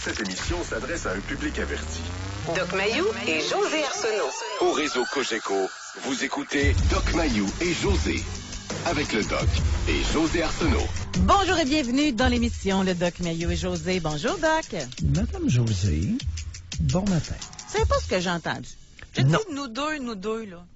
Cette émission s'adresse à un public averti. Doc Mayou et José Arsenault. Au réseau Cogeco, vous écoutez Doc Mayou et José. Avec le Doc et José Arsenault. Bonjour et bienvenue dans l'émission Le Doc Mayou et José. Bonjour, Doc. Madame José, bon matin. C'est pas ce que j'ai entendu. J'ai dit Non. nous deux, là.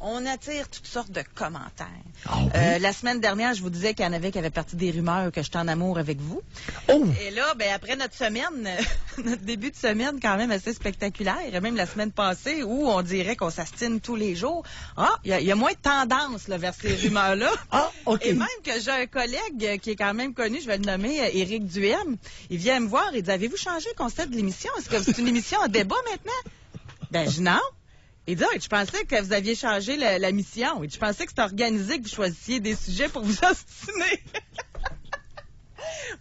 On attire toutes sortes de commentaires. Ah oui? La semaine dernière, je vous disais qu'il y en avait qui avaient parti des rumeurs que j'étais en amour avec vous. Oh! Et là, ben après notre semaine, notre début de semaine quand même assez spectaculaire, et même la semaine passée où on dirait qu'on s'astine tous les jours. Ah, il y a moins de tendance là, vers ces rumeurs-là. Ah, OK. Et même que j'ai un collègue qui est quand même connu, je vais le nommer, Éric Duhem, il vient me voir et dit, avez-vous changé le concept de l'émission? Est-ce que c'est une émission en débat maintenant? Ben, je non. Il dit, je pensais que vous aviez changé la mission. Je pensais que c'était organisé, que vous choisissiez des sujets pour vous ostiner.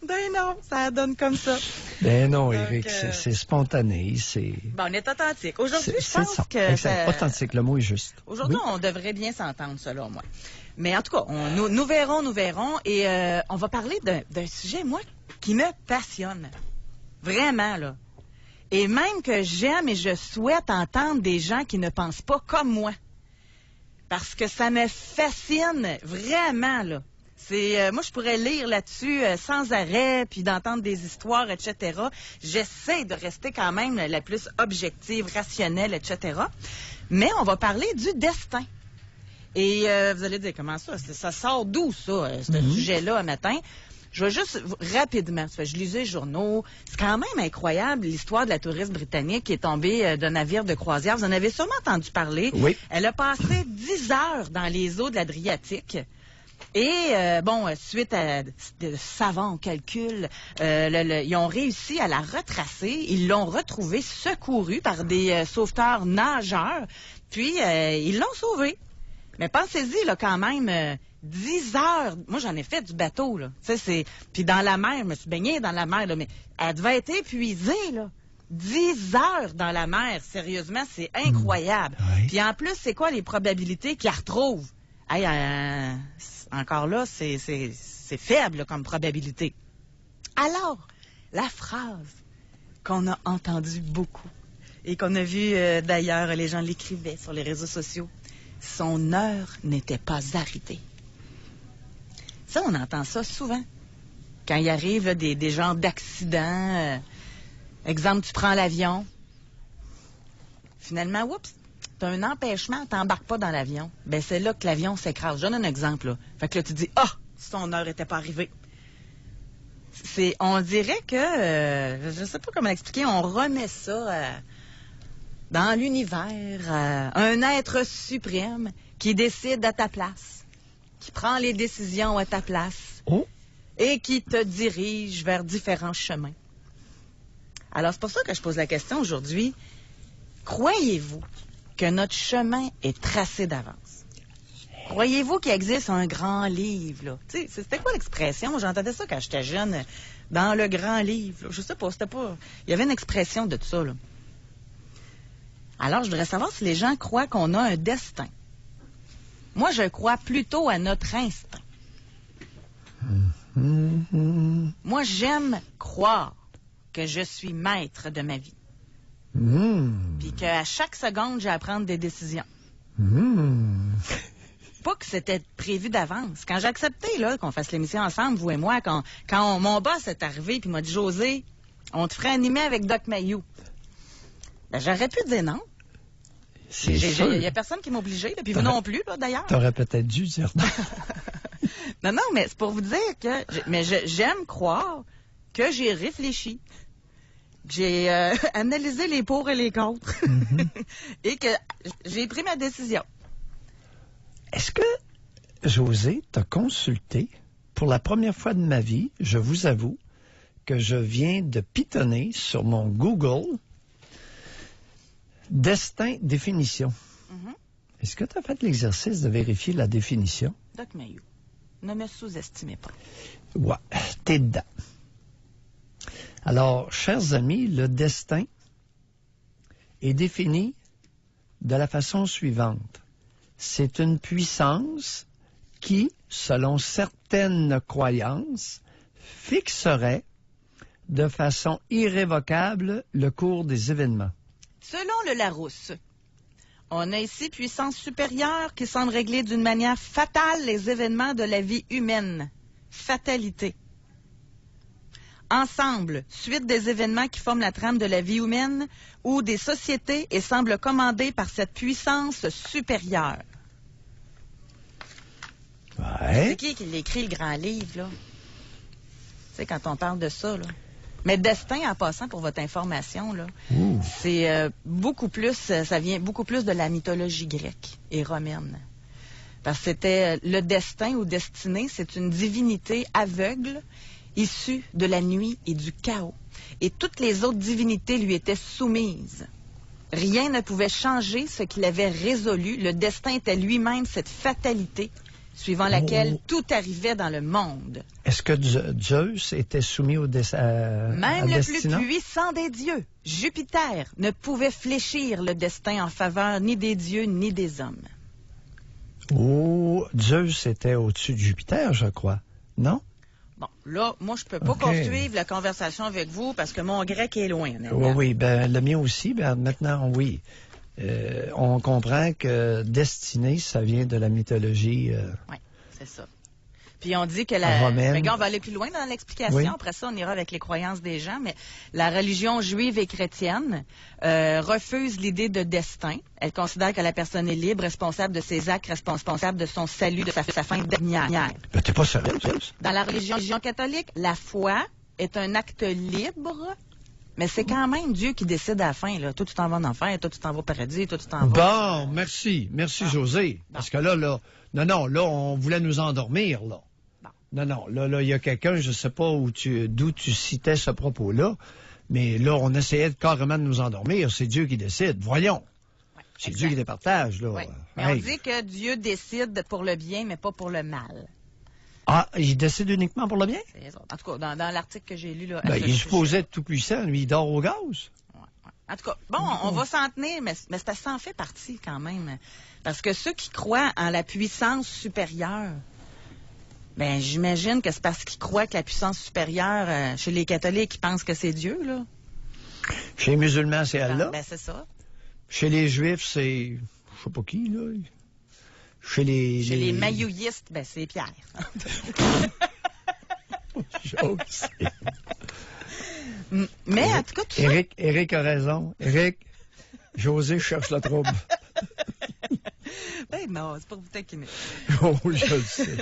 Ben non, ça donne comme ça. Ben non, Donc, Éric, c'est spontané, c'est... Bon, on est authentique. Aujourd'hui, je c'est pense ça. que... Exact. Authentique, le mot est juste. Aujourd'hui, Oui. on devrait bien s'entendre, selon moi. Mais en tout cas, nous verrons. Et on va parler d'un sujet, moi, qui me passionne. Vraiment, là. Et même que j'aime et je souhaite entendre des gens qui ne pensent pas comme moi. Parce que ça me fascine, vraiment, là. Moi, je pourrais lire là-dessus sans arrêt, puis d'entendre des histoires, etc. J'essaie de rester quand même la plus objective, rationnelle, etc. Mais on va parler du destin. Et vous allez dire, comment ça? Ça sort d'où, ça, ce sujet-là, un matin? Je vais juste rapidement, je lisais les journaux. C'est quand même incroyable l'histoire de la touriste britannique qui est tombée d'un navire de croisière. Vous en avez sûrement entendu parler. Oui. Elle a passé 10 heures dans les eaux de l'Adriatique. Et, suite à de savants calculs, ils ont réussi à la retracer. Ils l'ont retrouvée secourue par des sauveteurs nageurs. Puis, ils l'ont sauvée. Mais pensez-y, là, quand même, 10 heures. Moi, j'en ai fait du bateau, là. Tu sais, puis dans la mer, je me suis baignée dans la mer, là, mais elle devait être épuisée, là. 10 heures dans la mer, sérieusement, c'est incroyable. Oui. Puis en plus, c'est quoi les probabilités qu'elle retrouve? Hey, encore là, c'est faible là, comme probabilité. Alors, la phrase qu'on a entendue beaucoup et qu'on a vu d'ailleurs, les gens l'écrivaient sur les réseaux sociaux, son heure n'était pas arrivée. Ça, on entend ça souvent. Quand il arrive là, des genres d'accidents, exemple, tu prends l'avion, finalement, oups, t'as un empêchement, t'embarques pas dans l'avion. Ben c'est là que l'avion s'écrase. Je donne un exemple, là. Fait que là, tu dis, son heure était pas arrivée. On dirait que, je sais pas comment l'expliquer, on remet ça dans l'univers, un être suprême qui décide à ta place, qui prend les décisions à ta place et qui te dirige vers différents chemins. Alors, c'est pour ça que je pose la question aujourd'hui. Croyez-vous que notre chemin est tracé d'avance? Croyez-vous qu'il existe un grand livre, là? Tu sais, c'était quoi l'expression? J'entendais ça quand j'étais jeune, dans le grand livre. Là. Je sais pas, c'était pas... Il y avait une expression de tout ça, là. Alors, je voudrais savoir si les gens croient qu'on a un destin. Moi, je crois plutôt à notre instinct. Moi, j'aime croire que je suis maître de ma vie. Puis qu'à chaque seconde, j'ai à prendre des décisions. Pas que c'était prévu d'avance. Quand j'ai accepté là, qu'on fasse l'émission ensemble, vous et moi, quand mon boss est arrivé puis m'a dit « José, on te ferait animer avec Doc Mayou. » Ben, j'aurais pu dire non. C'est sûr. Il n'y a personne qui m'a obligé, puis vous non plus, là, d'ailleurs. T'aurais peut-être dû dire non. Non, mais c'est pour vous dire que... j'aime croire que j'ai réfléchi. J'ai analysé les pour et les contre. Et que j'ai pris ma décision. Est-ce que, José, t'as consulté, pour la première fois de ma vie, je vous avoue, que je viens de pitonner sur mon Google... Destin, définition. Est-ce que tu as fait l'exercice de vérifier la définition? Doc Mayou, ne me sous-estimez pas. Ouais, t'es dedans. Alors, chers amis, le destin est défini de la façon suivante. C'est une puissance qui, selon certaines croyances, fixerait de façon irrévocable le cours des événements. Selon le Larousse, on a ici puissance supérieure qui semble régler d'une manière fatale les événements de la vie humaine. Fatalité. Ensemble, suite des événements qui forment la trame de la vie humaine ou des sociétés et semble commandée par cette puissance supérieure. Ouais. C'est qui l'écrit le grand livre, là? Tu sais, quand on parle de ça, là. Mais destin, en passant pour votre information, là, c'est beaucoup plus, ça vient beaucoup plus de la mythologie grecque et romaine. Parce que c'était le destin ou destinée, c'est une divinité aveugle issue de la nuit et du chaos. Et toutes les autres divinités lui étaient soumises. Rien ne pouvait changer ce qu'il avait résolu. Le destin était lui-même cette fatalité suivant laquelle tout arrivait dans le monde. Est-ce que Zeus était soumis au destin? Même le plus puissant des dieux, Jupiter, ne pouvait fléchir le destin en faveur ni des dieux ni des hommes. Oh, Zeus était au-dessus de Jupiter, je crois. Non? Bon, là, moi, je peux pas poursuivre la conversation avec vous parce que mon grec est loin. Oui, ben le mien aussi. Ben maintenant, oui. On comprend que destinée, ça vient de la mythologie. Oui, c'est ça. Puis on dit que la... romaine. Regarde, on va aller plus loin dans l'explication. Oui. Après ça, on ira avec les croyances des gens. Mais la religion juive et chrétienne refuse l'idée de destin. Elle considère que la personne est libre, responsable de ses actes, responsable de son salut, de sa fin dernière. Ben t'es pas sérieux, Zeus? Dans la religion catholique, la foi est un acte libre, mais c'est quand même Dieu qui décide à la fin. Là. Toi, tu t'en vas en enfer, toi, tu t'en vas au paradis, toi, tu t'en vas... Bon, merci. Merci, José. Bon. Parce que là, là, on voulait nous endormir, là. Bon. Non, là, il y a quelqu'un, je sais pas d'où tu citais ce propos-là, mais là, on essayait carrément de nous endormir. C'est Dieu qui décide. Voyons. Ouais, c'est Dieu qui départage, là. Ouais. Mais on dit que Dieu décide pour le bien, mais pas pour le mal. Ah, il décide uniquement pour le bien? En tout cas, dans l'article que j'ai lu, là... Ben, il est supposé être tout puissant, lui, il dort au gaz. Ouais. En tout cas, bon, on va s'en tenir, mais ça en fait partie quand même. Parce que ceux qui croient en la puissance supérieure, ben j'imagine que c'est parce qu'ils croient que la puissance supérieure, chez les catholiques, ils pensent que c'est Dieu, là. Chez les musulmans, c'est Allah. Ben, c'est ça. Chez les juifs, c'est... je sais pas qui, là. Chez les maillouillistes, ben c'est Pierre. Mais en tout cas, tout ça... Éric a raison. Éric, José cherche le trouble. Ben non, c'est pour vous taquiner. Oh, je le sais.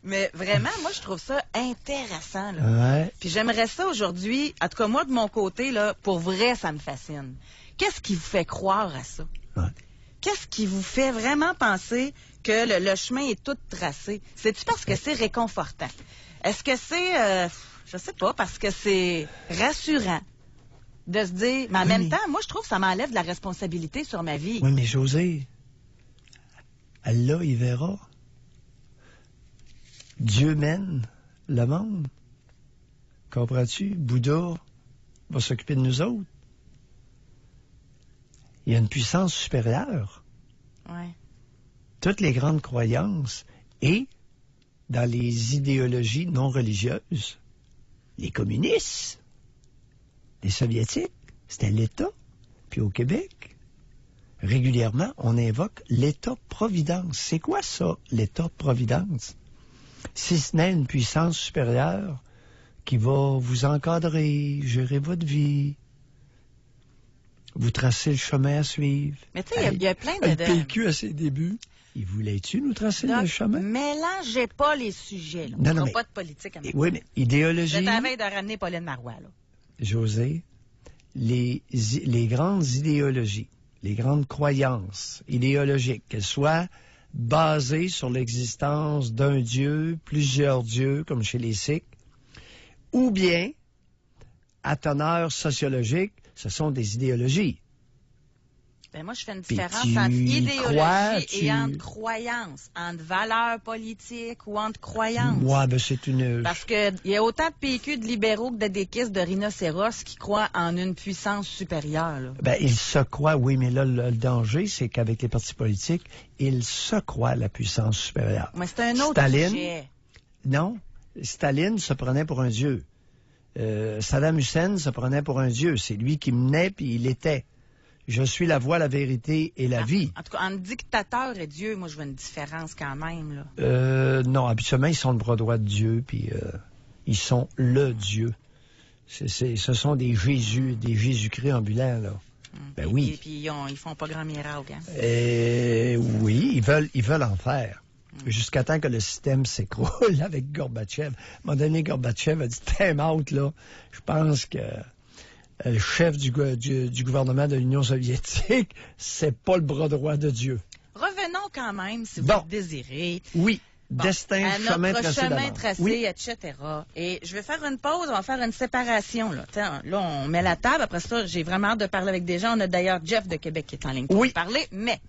Mais vraiment, moi, je trouve ça intéressant. Là. Ouais. Puis j'aimerais ça aujourd'hui, en tout cas, moi, de mon côté, là, pour vrai, ça me fascine. Qu'est-ce qui vous fait croire à ça? Ouais. Qu'est-ce qui vous fait vraiment penser que le chemin est tout tracé? C'est-tu parce que c'est réconfortant? Est-ce que c'est, je sais pas, parce que c'est rassurant de se dire... Mais en même temps, moi, je trouve que ça m'enlève de la responsabilité sur ma vie. Oui, mais José, Allah, il verra. Dieu mène le monde. Comprends-tu? Bouddha va s'occuper de nous autres. Il y a une puissance supérieure. Ouais. Toutes les grandes croyances et dans les idéologies non religieuses, les communistes, les soviétiques, c'était l'État. Puis au Québec, régulièrement, on invoque l'État-providence. C'est quoi ça, l'État-providence? Si ce n'est une puissance supérieure qui va vous encadrer, gérer votre vie, vous tracer le chemin à suivre. Mais tu sais, il y a plein de... Le PQ à ses débuts, il voulait-tu nous tracer le chemin? Mélangez pas les sujets. Là. Non, on mais, pas de politique à mettre. Oui, mais idéologie... Vous êtes à la veille de ramener Pauline Marois, là. José, les grandes idéologies, les grandes croyances idéologiques, qu'elles soient basées sur l'existence d'un dieu, plusieurs dieux, comme chez les Sikhs, ou bien, à teneur sociologique, ce sont des idéologies. Ben moi, je fais une différence entre idéologie et entre croyance, entre valeurs politiques ou entre croyances. Moi, ben c'est une... Parce qu'il y a autant de PQ, de libéraux que d'adéquistes, de rhinocéros qui croient en une puissance supérieure. Là. Ben, ils se croient, oui, mais là, le danger, c'est qu'avec les partis politiques, ils se croient la puissance supérieure. Mais c'est un autre sujet. Non, Staline se prenait pour un dieu. Saddam Hussein se prenait pour un dieu. C'est lui qui menait, puis il était. Je suis la voie, la vérité et la vie. En tout cas, entre dictateur et Dieu, moi, je vois une différence quand même, là. Non, habituellement, ils sont le bras droit de Dieu, puis ils sont le Dieu. Ce sont des Jésus-Christ ambulants, là. Ben Puis- oui. Puis ils font pas grand miracle, hein. Oui, ils veulent en faire. Jusqu'à temps que le système s'écroule avec Gorbatchev. À un moment donné, Gorbatchev a dit « Time out, là. Je pense que le chef du gouvernement de l'Union soviétique, c'est pas le bras droit de Dieu. » Revenons quand même, si vous Bon. le désirez. Oui, Bon, destin, à chemin notre tracé chemin d'avance. tracé, Oui. etc. Et je vais faire une pause, on va faire une séparation. Là, là on met la table. Après ça, j'ai vraiment hâte de parler avec des gens. On a d'ailleurs Jeff de Québec qui est en ligne pour Oui. nous parler. Mais,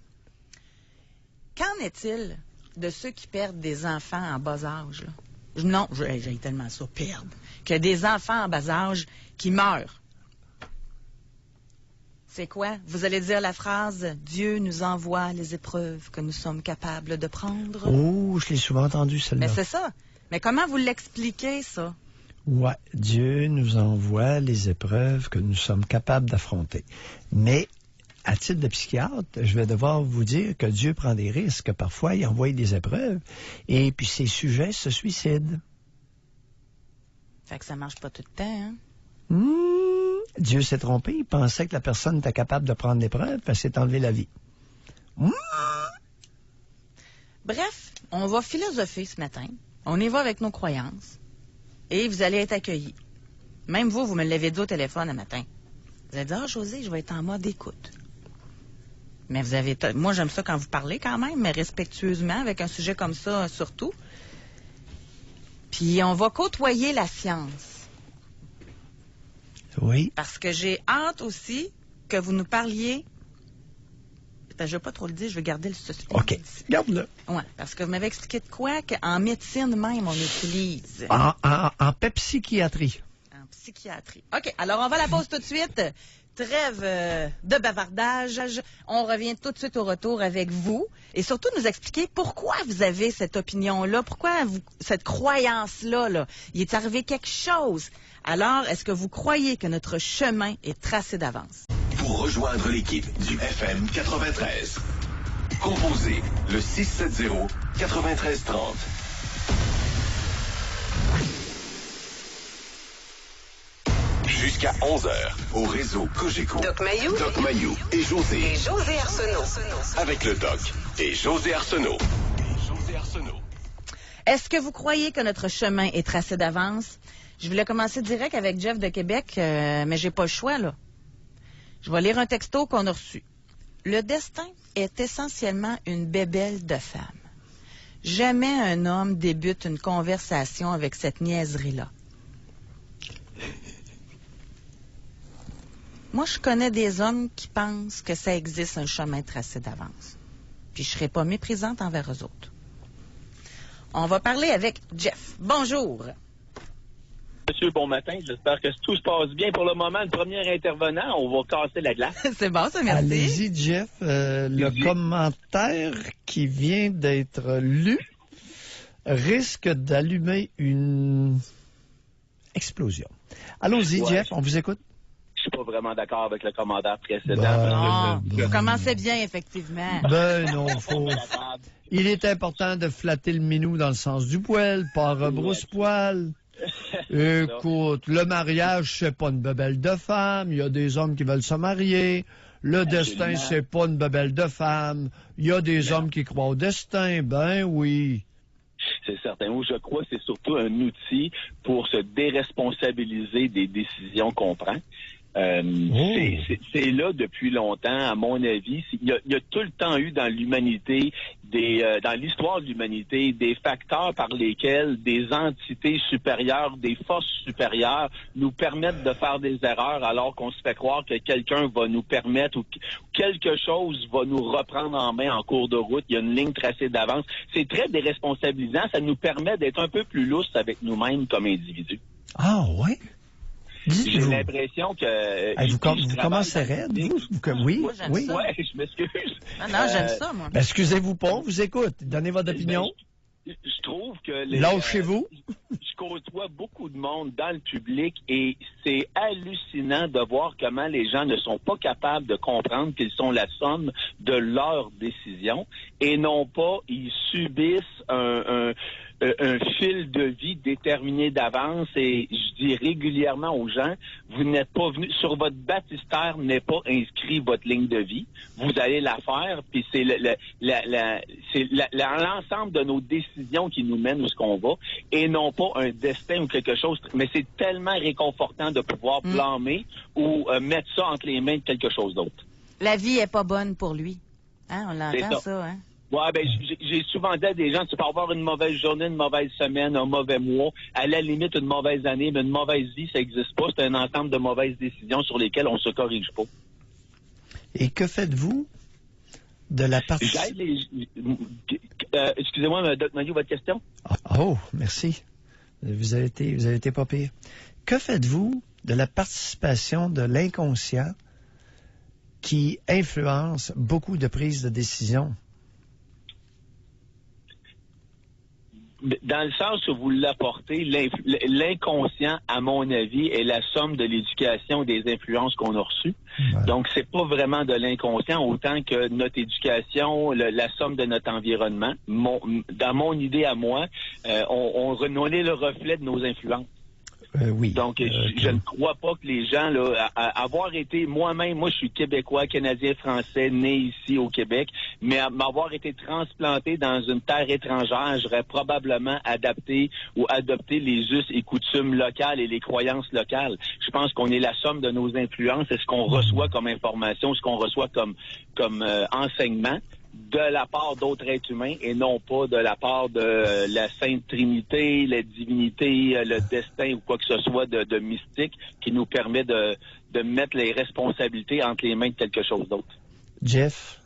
qu'en est-il de ceux qui perdent des enfants en bas âge? Là? Non, j'ai tellement ça, perdre. Que des enfants en bas âge qui meurent. C'est quoi? Vous allez dire la phrase « Dieu nous envoie les épreuves que nous sommes capables de prendre ». Oh, je l'ai souvent entendu, celle-là. Mais c'est ça. Mais comment vous l'expliquez, ça? Ouais, Dieu nous envoie les épreuves que nous sommes capables d'affronter. Mais, à titre de psychiatre, je vais devoir vous dire que Dieu prend des risques. Parfois, il envoie des épreuves et puis ses sujets se suicident. Fait que ça marche pas tout le temps, hein? Dieu s'est trompé. Il pensait que la personne était capable de prendre l'épreuve, elle s'est enlevé la vie. Bref, on va philosopher ce matin. On y va avec nos croyances. Et vous allez être accueillis. Même vous me l'avez dit au téléphone un matin. Vous allez dire, ah, José, je vais être en mode écoute. Mais vous avez... Moi, j'aime ça quand vous parlez quand même, mais respectueusement, avec un sujet comme ça, surtout. Puis on va côtoyer la science. Oui. Parce que j'ai hâte aussi que vous nous parliez... Je ne vais pas trop le dire, je vais garder le suspense. OK. Garde-le. Oui, parce que vous m'avez expliqué de quoi qu'en médecine même, on utilise. En psychiatrie. En psychiatrie. OK, alors on va à la pause tout de suite. Trêve de bavardage. On revient tout de suite au retour avec vous. Et surtout nous expliquer pourquoi vous avez cette opinion-là, pourquoi cette croyance-là. Là. Il est arrivé quelque chose. Alors, est-ce que vous croyez que notre chemin est tracé d'avance? Pour rejoindre l'équipe du FM 93, composez le 670-9330. Jusqu'à 11h, au réseau Cogeco. Doc Mayou. Doc Mayou et José. Et José Arsenault. Avec le Doc et José Arsenault. Est-ce que vous croyez que notre chemin est tracé d'avance? Je voulais commencer direct avec Jeff de Québec, mais j'ai pas le choix, là. Je vais lire un texto qu'on a reçu. Le destin est essentiellement une bébelle de femme. Jamais un homme débute une conversation avec cette niaiserie-là. Moi, je connais des hommes qui pensent que ça existe un chemin tracé d'avance. Puis je serai pas méprisante envers eux autres. On va parler avec Jeff. Bonjour. Monsieur, bon matin. J'espère que tout se passe bien. Pour le moment, le premier intervenant, on va casser la glace. C'est bon, ça, merci. Allez-y, Jeff. Le commentaire qui vient d'être lu risque d'allumer une explosion. Allons-y, Ouais. Jeff, on vous écoute. Je suis pas vraiment d'accord avec le commentaire précédent. Ah, parce que vous commencez bien, effectivement. Ben non, faut... capable. Il est important de flatter le minou dans le sens du poil, pas rebrousse-poil. Écoute, le mariage, c'est pas une bebelle de femme. Il y a des hommes qui veulent se marier. Le destin, c'est pas une bebelle de femme. Il y a des hommes qui croient au destin. Ben oui. C'est certain. Moi, je crois que c'est surtout un outil pour se déresponsabiliser des décisions qu'on prend. C'est là depuis longtemps, à mon avis. Il y a tout le temps eu dans l'humanité, dans l'histoire de l'humanité, des facteurs par lesquels des entités supérieures, des forces supérieures nous permettent de faire des erreurs alors qu'on se fait croire que quelqu'un va nous permettre ou quelque chose va nous reprendre en main en cours de route. Il y a une ligne tracée d'avance. C'est très déresponsabilisant. Ça nous permet d'être un peu plus lousse avec nous-mêmes comme individus. Ah, ouais? J'ai l'impression que... Vous commencez raide, vous? Oui, Moi, j'aime oui. ça. Ouais, je m'excuse. Non, j'aime ça, moi. Ben, excusez-vous pas, on vous écoute. Donnez votre opinion. Je trouve que... Lâchez-vous. je côtoie beaucoup de monde dans le public et c'est hallucinant de voir comment les gens ne sont pas capables de comprendre qu'ils sont la somme de leurs décisions et non pas ils subissent un fil de vie déterminé d'avance et je dis régulièrement aux gens, vous n'êtes pas venu, sur votre baptistère n'est pas inscrit votre ligne de vie, vous allez la faire, puis c'est l'ensemble de nos décisions qui nous mènent où ce qu'on va et non pas un destin ou quelque chose, mais c'est tellement réconfortant de pouvoir blâmer ou mettre ça entre les mains de quelque chose d'autre. La vie est pas bonne pour lui. Hein, on l'entend ça, hein? Ouais, ben, j'ai souvent dit à des gens, tu peux avoir une mauvaise journée, une mauvaise semaine, un mauvais mois, à la limite une mauvaise année, mais une mauvaise vie, ça n'existe pas. C'est un ensemble de mauvaises décisions sur lesquelles on ne se corrige pas. Et que faites-vous de la partie... excusez-moi, Doc Mayou, votre question? Oh, merci. Vous avez été pas pire. Que faites-vous de la participation de l'inconscient qui influence beaucoup de prises de décision? Dans le sens où vous l'apportez, l'inconscient, à mon avis, est la somme de l'éducation et des influences qu'on a reçues. Ouais. Donc, c'est pas vraiment de l'inconscient autant que notre éducation, la somme de notre environnement. Dans mon idée à moi, on est le reflet de nos influences. Oui. Donc, je ne crois pas que les gens, là, avoir été moi-même, moi je suis québécois, canadien, français, né ici au Québec, mais m'avoir été transplanté dans une terre étrangère, j'aurais probablement adopté les us et coutumes locales et les croyances locales. Je pense qu'on est la somme de nos influences et ce qu'on reçoit comme information, ce qu'on reçoit comme enseignement de la part d'autres êtres humains et non pas de la part de la Sainte Trinité, la divinité, le destin ou quoi que ce soit de mystique qui nous permet de mettre les responsabilités entre les mains de quelque chose d'autre. Jeff,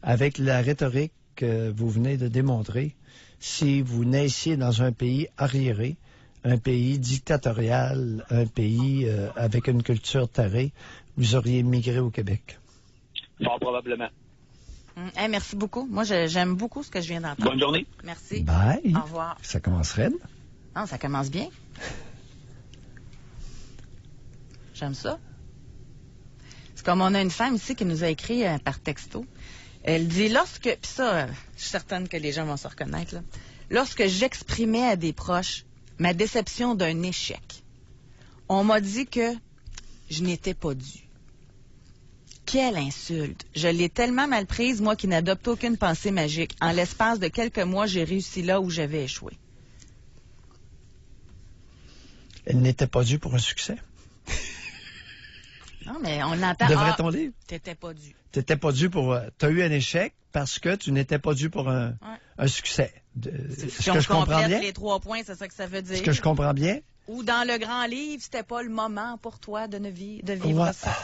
avec la rhétorique que vous venez de démontrer, si vous naissiez dans un pays arriéré, un pays dictatorial, un pays avec une culture tarée, vous auriez migré au Québec? Fort probablement. Hey, merci beaucoup. Moi, j'aime beaucoup ce que je viens d'entendre. Bonne journée. Merci. Bye. Au revoir. Ça commencerait? Non, ça commence bien. J'aime ça. C'est comme on a une femme ici qui nous a écrit par texto. Elle dit, puis ça, je suis certaine que les gens vont se reconnaître, là. Lorsque j'exprimais à des proches ma déception d'un échec, on m'a dit que je n'étais pas due. Quelle insulte! Je l'ai tellement mal prise, moi qui n'adopte aucune pensée magique. En l'espace de quelques mois, j'ai réussi là où j'avais échoué. Elle n'était pas due pour un succès. Non, mais on l'entend. Devrait-on lire? T'étais pas due. T'étais pas due pour... T'as eu un échec parce que tu n'étais pas due pour un succès. Si on complète les 3 points, c'est ça que ça veut dire. Est-ce que je comprends bien? Ou dans le grand livre, c'était pas le moment pour toi de vivre ça.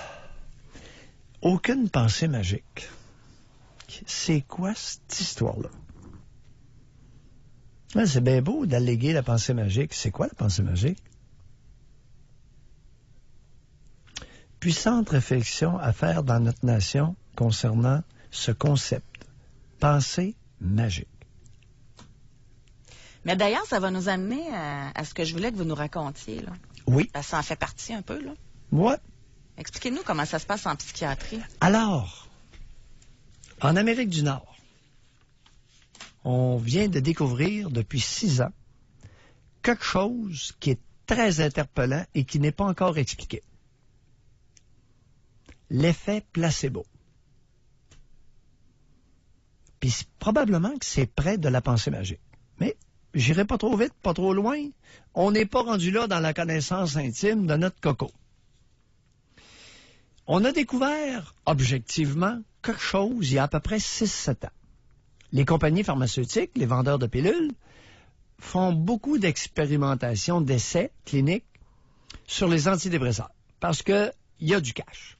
Aucune pensée magique. C'est quoi cette histoire-là? Ouais, c'est bien beau d'alléguer la pensée magique. C'est quoi la pensée magique? Puissante réflexion à faire dans notre nation concernant ce concept. Pensée magique. Mais d'ailleurs, ça va nous amener à ce que je voulais que vous nous racontiez, là. Oui. Parce que ça en fait partie un peu, là. Ouais. Expliquez-nous comment ça se passe en psychiatrie. Alors, en Amérique du Nord, on vient de découvrir depuis 6 ans quelque chose qui est très interpellant et qui n'est pas encore expliqué. L'effet placebo. Puis probablement que c'est près de la pensée magique. Mais j'irai pas trop vite, pas trop loin. On n'est pas rendu là dans la connaissance intime de notre coco. On a découvert, objectivement, quelque chose il y a à peu près 6-7 ans. Les compagnies pharmaceutiques, les vendeurs de pilules, font beaucoup d'expérimentations, d'essais cliniques sur les antidépresseurs parce qu'il y a du cash.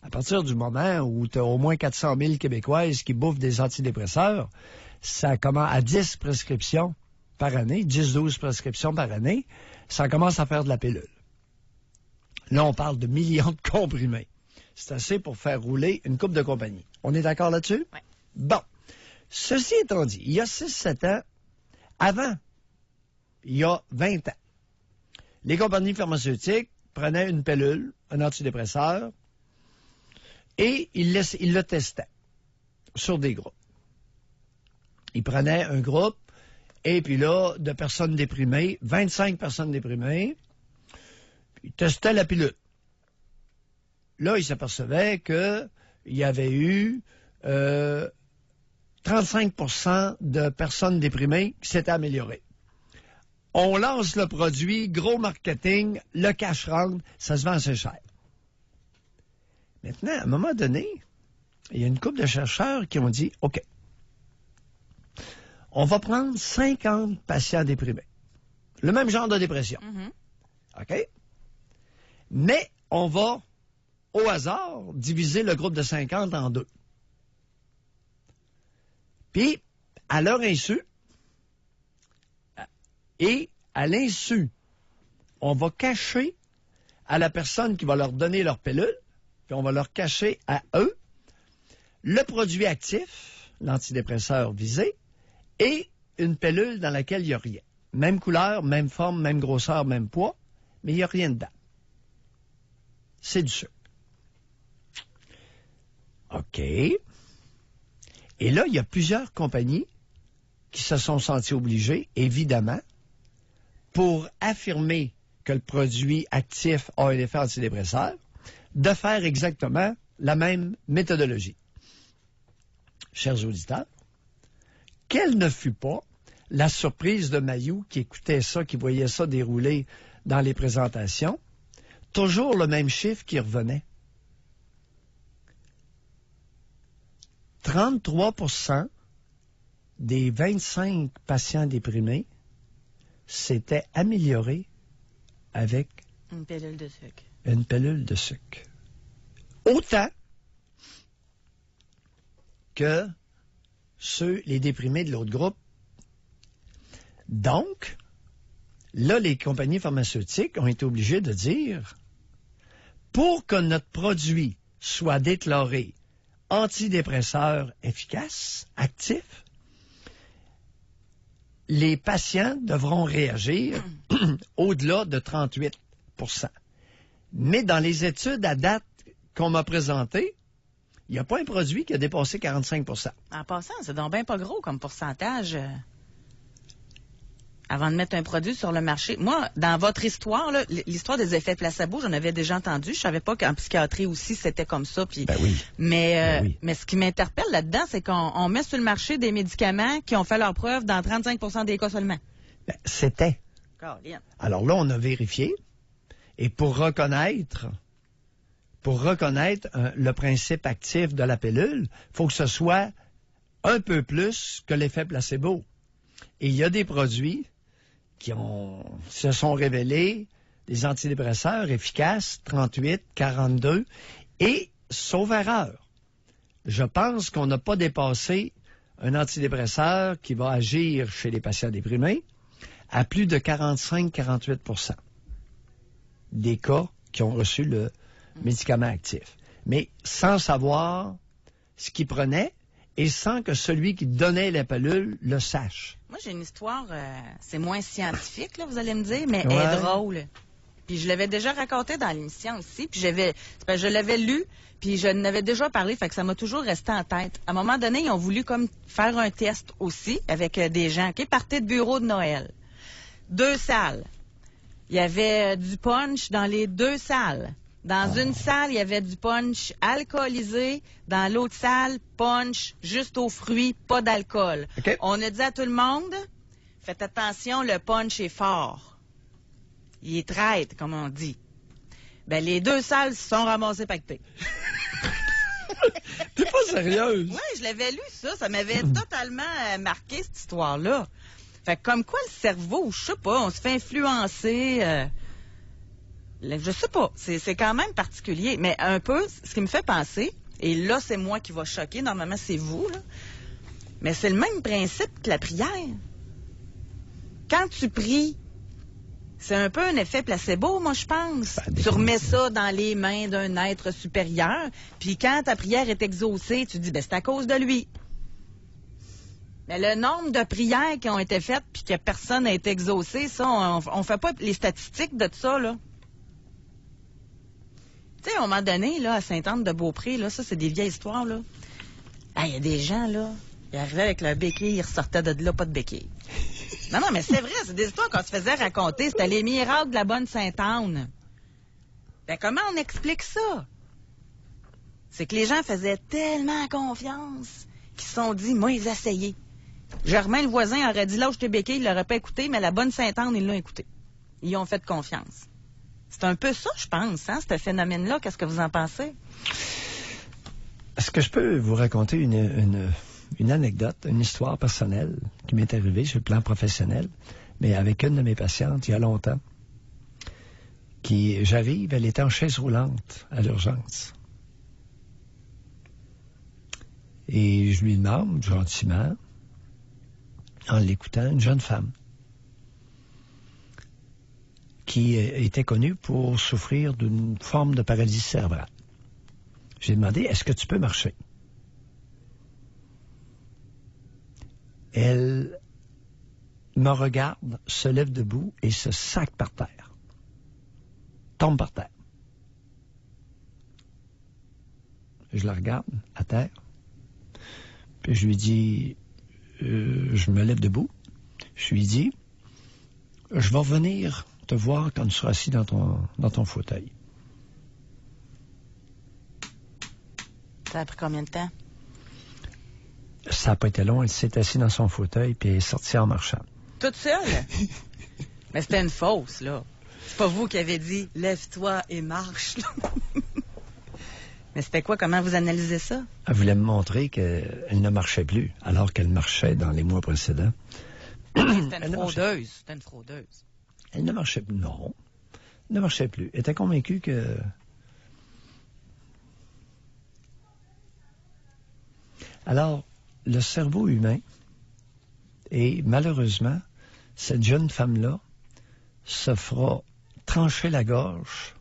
À partir du moment où tu as au moins 400 000 Québécoises qui bouffent des antidépresseurs, ça commence à 10 prescriptions par année, 10-12 prescriptions par année, ça commence à faire de la pilule. Là, on parle de millions de comprimés. C'est assez pour faire rouler une couple de compagnies. On est d'accord là-dessus? Oui. Bon. Ceci étant dit, il y a 6-7 ans, avant, il y a 20 ans. Les compagnies pharmaceutiques prenaient une pilule, un antidépresseur, et ils le testaient sur des groupes. Ils prenaient un groupe, et puis là, de personnes déprimées, 25 personnes déprimées, puis ils testaient la pilule. Là, ils s'apercevaient qu'il y avait eu 35% de personnes déprimées qui s'étaient améliorées. On lance le produit, gros marketing, le cash rentre, ça se vend assez cher. Maintenant, à un moment donné, il y a une couple de chercheurs qui ont dit, OK, on va prendre 50 patients déprimés. Le même genre de dépression. OK? Mais on va, au hasard, diviser le groupe de 50 en 2. Puis, à leur insu, et à l'insu, on va cacher à la personne qui va leur donner leur pilule, puis on va leur cacher à eux le produit actif, l'antidépresseur visé, et une pilule dans laquelle il n'y a rien. Même couleur, même forme, même grosseur, même poids, mais il n'y a rien dedans. C'est du sucre. OK. Et là, il y a plusieurs compagnies qui se sont senties obligées, évidemment, pour affirmer que le produit actif a un effet antidépresseur, de faire exactement la même méthodologie. Chers auditeurs, quelle ne fut pas la surprise de Mayou qui écoutait ça, qui voyait ça dérouler dans les présentations? Toujours le même chiffre qui revenait. 33% des 25 patients déprimés s'étaient améliorés avec une pilule de sucre. Une pilule de sucre. Autant que les déprimés de l'autre groupe. Donc, là, les compagnies pharmaceutiques ont été obligées de dire, pour que notre produit soit déclaré antidépresseur efficace, actif, les patients devront réagir au-delà de 38%. Mais dans les études à date qu'on m'a présentées, il n'y a pas un produit qui a dépassé 45%. En passant, c'est donc bien pas gros comme pourcentage avant de mettre un produit sur le marché. Moi, dans votre histoire, là, l'histoire des effets placebo, j'en avais déjà entendu. Je savais pas qu'en psychiatrie aussi, c'était comme ça. Puis, ben oui. Mais ce qui m'interpelle là-dedans, c'est qu'on met sur le marché des médicaments qui ont fait leur preuve dans 35% des cas seulement. Ben, c'était. Caroline. Alors là, on a vérifié. Et pour reconnaître le principe actif de la pilule, il faut que ce soit un peu plus que l'effet placebo. Et il y a des produits qui se sont révélés des antidépresseurs efficaces, 38, 42, et sauf erreur. Je pense qu'on n'a pas dépassé un antidépresseur qui va agir chez les patients déprimés à plus de 45-48% des cas qui ont reçu le médicament actif. Mais sans savoir ce qu'ils prenaient et sans que celui qui donnait la pilule le sache. Moi, j'ai une histoire, c'est moins scientifique, là, vous allez me dire, mais elle est drôle. Puis je l'avais déjà raconté dans l'émission aussi, puis je l'avais lu, puis je n'avais déjà parlé, fait que ça m'a toujours resté en tête. À un moment donné, ils ont voulu comme faire un test aussi avec des gens, OK, party de bureau de Noël. 2 salles. Il y avait du punch dans les 2 salles. Dans une salle, il y avait du punch alcoolisé. Dans l'autre salle, punch juste aux fruits, pas d'alcool. Okay. On a dit à tout le monde, faites attention, le punch est fort. Il est traître, comme on dit. Ben, les 2 salles se sont ramassées pactées. T'es pas sérieuse? Oui, je l'avais lu, ça. Ça m'avait totalement marqué, cette histoire-là. Fait que comme quoi, le cerveau, je sais pas, on se fait influencer... je sais pas, c'est quand même particulier, mais un peu, ce qui me fait penser, et là, c'est moi qui va choquer, normalement, c'est vous, là, mais c'est le même principe que la prière. Quand tu pries, c'est un peu un effet placebo, moi, je pense. Tu remets ça dans les mains d'un être supérieur, puis quand ta prière est exaucée, tu dis, ben c'est à cause de lui. Mais le nombre de prières qui ont été faites puis que personne n'a été exaucé, ça, on fait pas les statistiques de ça, là. Tu sais, à un moment donné, là, à Sainte-Anne-de-Beaupré, là, ça, c'est des vieilles histoires, là. Il y a des gens, là, ils arrivaient avec leur béquille, ils ressortaient de là, pas de béquille. Non, mais c'est vrai, c'est des histoires qu'on se faisait raconter. C'était les miracles de la bonne Sainte-Anne. Ben, comment on explique ça? C'est que les gens faisaient tellement confiance qu'ils se sont dit, moi, ils essayaient. Germain, le voisin, aurait dit, lâche tes béquilles, il l'aurait pas écouté, mais la bonne Sainte-Anne, ils l'ont écouté. Ils ont fait confiance. C'est un peu ça, je pense, hein, ce phénomène-là. Qu'est-ce que vous en pensez? Est-ce que je peux vous raconter une anecdote, une histoire personnelle qui m'est arrivée sur le plan professionnel, mais avec une de mes patientes il y a longtemps, j'arrive, elle était en chaise roulante à l'urgence. Et je lui demande, gentiment, en l'écoutant, une jeune femme qui était connue pour souffrir d'une forme de paralysie cérébrale. J'ai demandé, est-ce que tu peux marcher? Elle me regarde, se lève debout et se sac par terre. Tombe par terre. Je la regarde à terre. Puis je lui dis, je me lève debout. Je lui dis, je vais revenir te voir quand tu seras assis dans ton fauteuil. Ça a pris combien de temps? Ça n'a pas été long. Elle s'est assise dans son fauteuil puis elle est sortie en marchant. Toute seule? Mais c'était une fausse, là. C'est pas vous qui avez dit « Lève-toi et marche », là. Mais c'était quoi? Comment vous analysez ça? Elle voulait me montrer qu'elle ne marchait plus, alors qu'elle marchait dans les mois précédents. C'était une fraudeuse. C'était une fraudeuse. Elle ne marchait plus. Non. Elle ne marchait plus. Elle était convaincue que... Alors, le cerveau humain, et malheureusement, cette jeune femme-là se fera trancher la gorge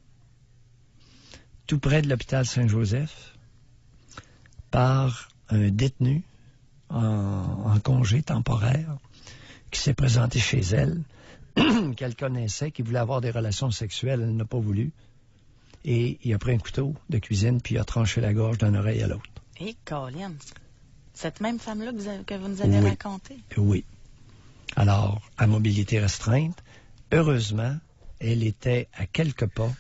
tout près de l'hôpital Saint-Joseph par un détenu en congé temporaire qui s'est présenté chez elle, qu'elle connaissait, qui voulait avoir des relations sexuelles, elle n'a pas voulu. Et il a pris un couteau de cuisine puis il a tranché la gorge d'une oreille à l'autre. Et Colin, cette même femme-là que vous nous avez racontée? Oui. Alors, à mobilité restreinte, heureusement, elle était à quelques pas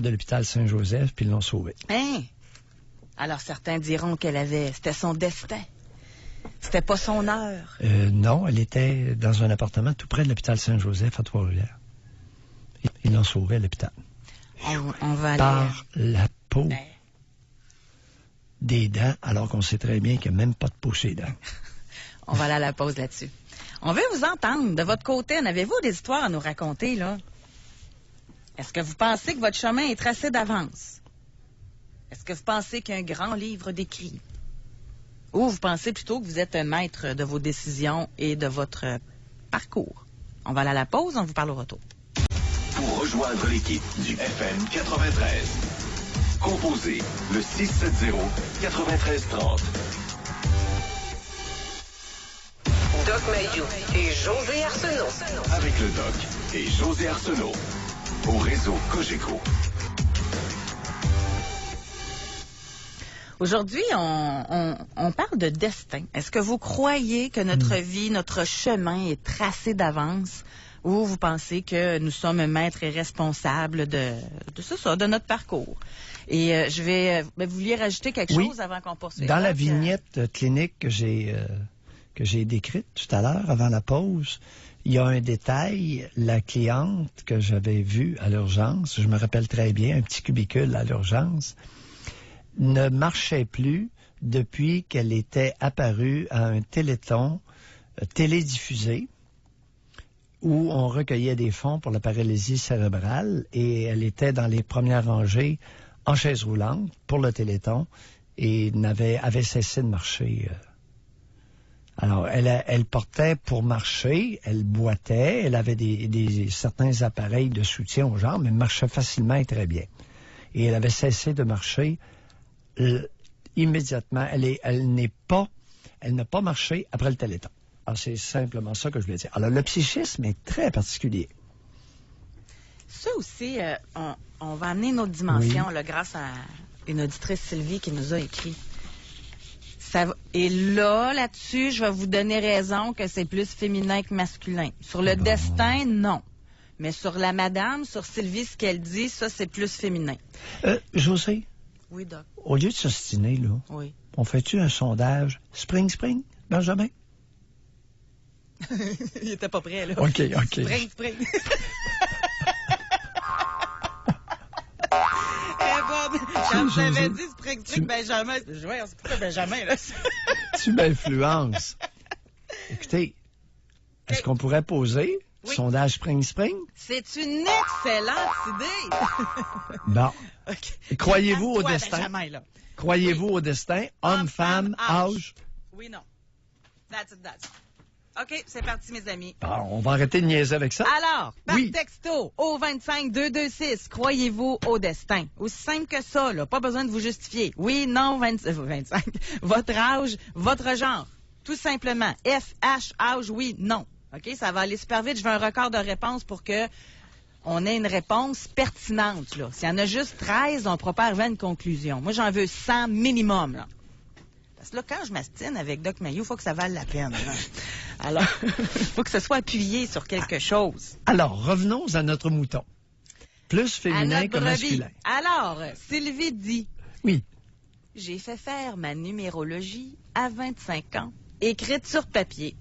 de l'hôpital Saint-Joseph, puis ils l'ont sauvée. Hein? Alors certains diront c'était son destin. C'était pas son heure. Non, elle était dans un appartement tout près de l'hôpital Saint-Joseph à Trois-Rivières. Ils l'ont sauvée à l'hôpital. On va aller... Par la peau des dents, alors qu'on sait très bien qu'il n'y a même pas de peau sur les dents. On va aller à la pause là-dessus. On veut vous entendre. De votre côté, en avez-vous des histoires à nous raconter, là? Est-ce que vous pensez que votre chemin est tracé d'avance? Est-ce que vous pensez qu'il y a un grand livre d'écrit? Ou vous pensez plutôt que vous êtes un maître de vos décisions et de votre parcours? On va aller à la pause, on vous parle au retour. Pour rejoindre l'équipe du FM 93, composez le 670-9330. Doc Mayou et José Arsenault. Avec le Doc et José Arsenault. Au réseau Cogeco. Aujourd'hui, on parle de destin. Est-ce que vous croyez que notre vie, notre chemin est tracé d'avance ou vous pensez que nous sommes maîtres et responsables de notre parcours? Et je vais... vous vouliez rajouter quelque chose avant qu'on poursuive? Dans la vignette clinique que j'ai décrite tout à l'heure, avant la pause, il y a un détail. La cliente que j'avais vue à l'urgence, je me rappelle très bien, un petit cubicule à l'urgence, ne marchait plus depuis qu'elle était apparue à un téléthon télédiffusé où on recueillait des fonds pour la paralysie cérébrale et elle était dans les premières rangées en chaise roulante pour le téléthon et avait cessé de marcher. Alors, elle portait pour marcher, elle boitait, elle avait certains appareils de soutien aux jambes, mais marchait facilement et très bien. Et elle avait cessé de marcher immédiatement. Elle elle n'a pas marché après le Téléthon. Alors, c'est simplement ça que je voulais dire. Alors, le psychisme est très particulier. Ça aussi, on va amener une autre dimension là, grâce à une auditrice Sylvie qui nous a écrit. Et là-dessus, je vais vous donner raison que c'est plus féminin que masculin. Sur le destin, non. Mais sur la madame, sur Sylvie, ce qu'elle dit, ça, c'est plus féminin. José? Oui, Doc. Au lieu de s'ostiner, là, oui. On fait-tu un sondage Spring, Benjamin? Il était pas prêt, là. OK. Spring. Quand vous avez dit Spring, Benjamin, je vois, c'est pas Benjamin, là. Tu m'influences. Écoutez, est-ce qu'on pourrait poser sondage Spring? C'est une excellente idée. Bon. Okay. Croyez-vous au destin? Benjamin, là. Croyez-vous au destin? Homme, femme, âge? Oui, non. That's it. OK, c'est parti, mes amis. Bon, on va arrêter de niaiser avec ça. Alors, par texto, au 25-226, croyez-vous au destin? Aussi simple que ça, là. Pas besoin de vous justifier. Oui, non, 25. Votre âge, votre genre. Tout simplement. FH, âge, oui, non. OK, ça va aller super vite. Je veux un record de réponse pour que on ait une réponse pertinente, là. S'il y en a juste 13, on ne pourra pas arriver à une conclusion. Moi, j'en veux 100 minimum, là. Parce que là, quand je m'astine avec Doc Mayou, il faut que ça vale la peine. Là. Alors, il faut que ce soit appuyé sur quelque chose. Alors, revenons à notre mouton. Plus féminin que masculin. Alors, Sylvie dit... Oui. J'ai fait faire ma numérologie à 25 ans, écrite sur papier.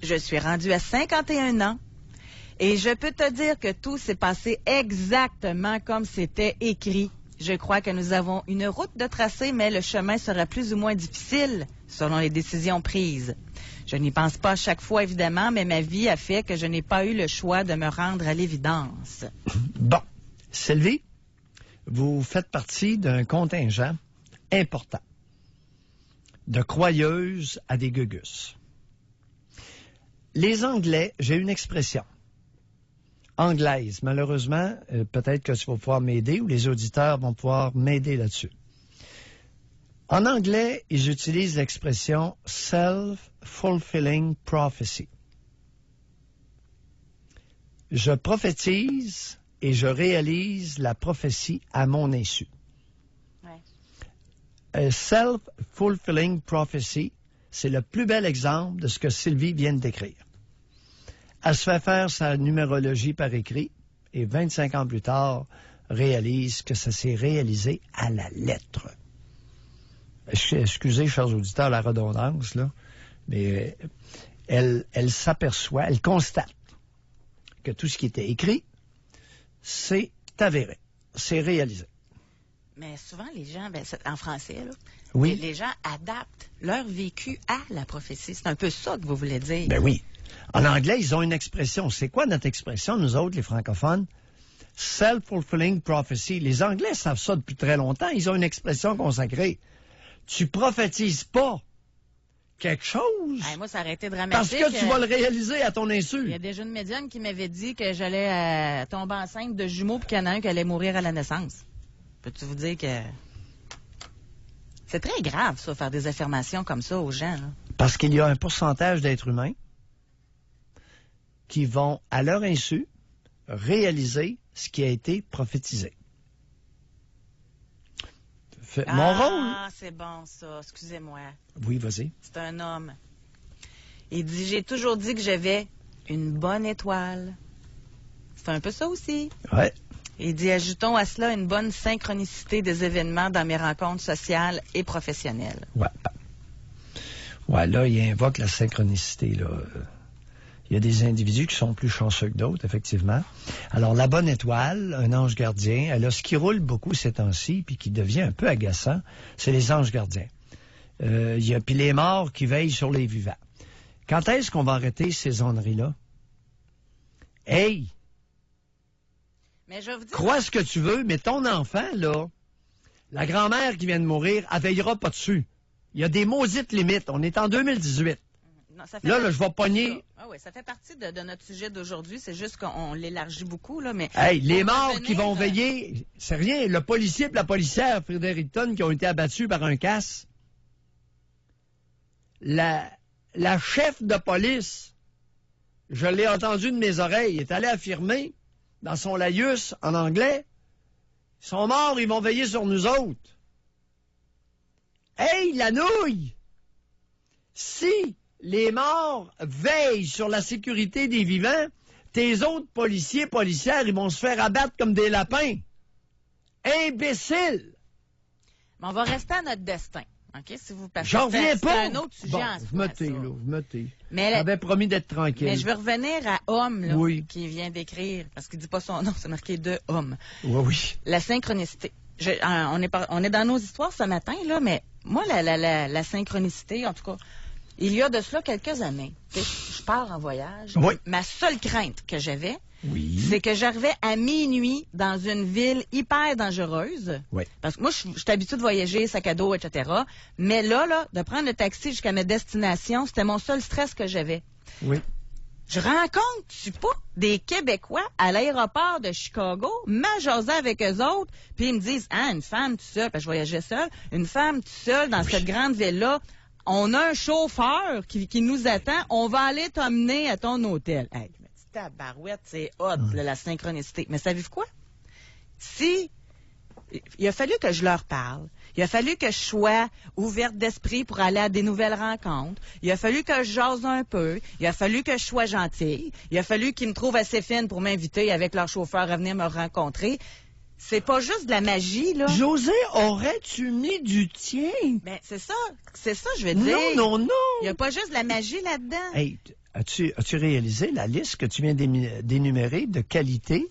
Je suis rendue à 51 ans et je peux te dire que tout s'est passé exactement comme c'était écrit. Je crois que nous avons une route de tracé, mais le chemin sera plus ou moins difficile selon les décisions prises. Je n'y pense pas à chaque fois, évidemment, mais ma vie a fait que je n'ai pas eu le choix de me rendre à l'évidence. Bon. Sylvie, vous faites partie d'un contingent important de croyeuses à des gugus. Les Anglais, j'ai une expression anglaise. Malheureusement, peut-être que tu vas pouvoir m'aider ou les auditeurs vont pouvoir m'aider là-dessus. En anglais, ils utilisent l'expression « self-fulfilling prophecy ». Je prophétise et je réalise la prophétie à mon insu. Ouais. Self-fulfilling prophecy, c'est le plus bel exemple de ce que Sylvie vient de décrire. Elle se fait faire sa numérologie par écrit et 25 ans plus tard, réalise que ça s'est réalisé à la lettre. Excusez, chers auditeurs, la redondance, là, mais elle s'aperçoit, elle constate que tout ce qui était écrit, c'est avéré, c'est réalisé. Mais souvent, les gens, en français, là, oui. Les gens adaptent leur vécu à la prophétie. C'est un peu ça que vous voulez dire. Ben oui. En anglais, ils ont une expression. C'est quoi notre expression, nous autres, les francophones? Self-fulfilling prophecy. Les Anglais savent ça depuis très longtemps. Ils ont une expression consacrée. Tu prophétises pas quelque chose. Moi, ça aurait été dramatique. Parce que tu vas le réaliser à ton insu. Il y a déjà une médium qui m'avait dit que j'allais tomber enceinte de jumeaux puis qu'il y en a un qui allait mourir à la naissance. Peux-tu vous dire que... C'est très grave, ça, faire des affirmations comme ça aux gens. Là. Parce qu'il y a un pourcentage d'êtres humains qui vont, à leur insu, réaliser ce qui a été prophétisé. Mon rôle... Ah, c'est bon, ça. Excusez-moi. Oui, vas-y. C'est un homme. Il dit, j'ai toujours dit que j'avais une bonne étoile. C'est un peu ça aussi. Ouais. Il dit, ajoutons à cela une bonne synchronicité des événements dans mes rencontres sociales et professionnelles. Ouais. Ouais, là, il invoque la synchronicité, là. Il y a des individus qui sont plus chanceux que d'autres, effectivement. Alors, la bonne étoile, un ange gardien, elle a ce qui roule beaucoup ces temps-ci, puis qui devient un peu agaçant, c'est les anges gardiens. Il y a puis les morts qui veillent sur les vivants. Quand est-ce qu'on va arrêter ces onneries-là? Hey! Mais je vais vous dire... Crois ce que tu veux, mais ton enfant, là, la grand-mère qui vient de mourir, elle veillera pas dessus. Il y a des maudites limites. On est en 2018. Non, ça fait là, je vais pogner... Ah oui, ça fait partie de notre sujet d'aujourd'hui. C'est juste qu'on l'élargit beaucoup, là, mais... Hey, les morts qui vont veiller, c'est rien. Le policier et la policière Fredericton qui ont été abattus par un casse. la chef de police, je l'ai entendu de mes oreilles, est allée affirmer dans son laïus en anglais, ils sont morts, ils vont veiller sur nous autres. Hey, la nouille! Si les morts veillent sur la sécurité des vivants, tes autres policiers, policières, ils vont se faire abattre comme des lapins. Imbécile! Mais on va rester à notre destin. OK, si vous passez. J'en reviens pas! C'est un autre sujet en soi, vous me tais, ça. là, vous me tais. Mais J'avais promis d'être tranquille. Mais je veux revenir à Homme, là, Oui. qui vient d'écrire, parce qu'il dit pas son nom, c'est marqué de Homme. Oui, oui. La synchronicité. On est dans nos histoires ce matin, là, mais moi, la synchronicité, en tout cas, il y a de cela quelques années. Je pars en voyage. Oui. Ma seule crainte que j'avais, Oui. c'est que j'arrivais à minuit dans une ville hyper dangereuse. Oui. Parce que moi, je suis habituée de voyager, sac à dos, etc. Mais là, de prendre le taxi jusqu'à ma destination, c'était mon seul stress que j'avais. Oui. Je rencontre pas des Québécois à l'aéroport de Chicago, jasais avec eux autres, puis ils me disent, une femme toute seule, parce que je voyageais seule, une femme toute seule dans cette grande ville-là, on a un chauffeur qui nous attend, on va aller t'emmener à ton hôtel. Hey, je me dis, tabarouette, c'est hot, là, la synchronicité. Mais savez-vous quoi? Il a fallu que je leur parle. Il a fallu que je sois ouverte d'esprit pour aller à des nouvelles rencontres. Il a fallu que je jase un peu. Il a fallu que je sois gentille. Il a fallu qu'ils me trouvent assez fine pour m'inviter avec leur chauffeur à venir me rencontrer. C'est pas juste de la magie, là. José, aurais-tu mis du tien? Ben, c'est ça, je veux dire. Non. Il n'y a pas juste de la magie là-dedans. Hey, as-tu réalisé la liste que tu viens d'énumérer de qualités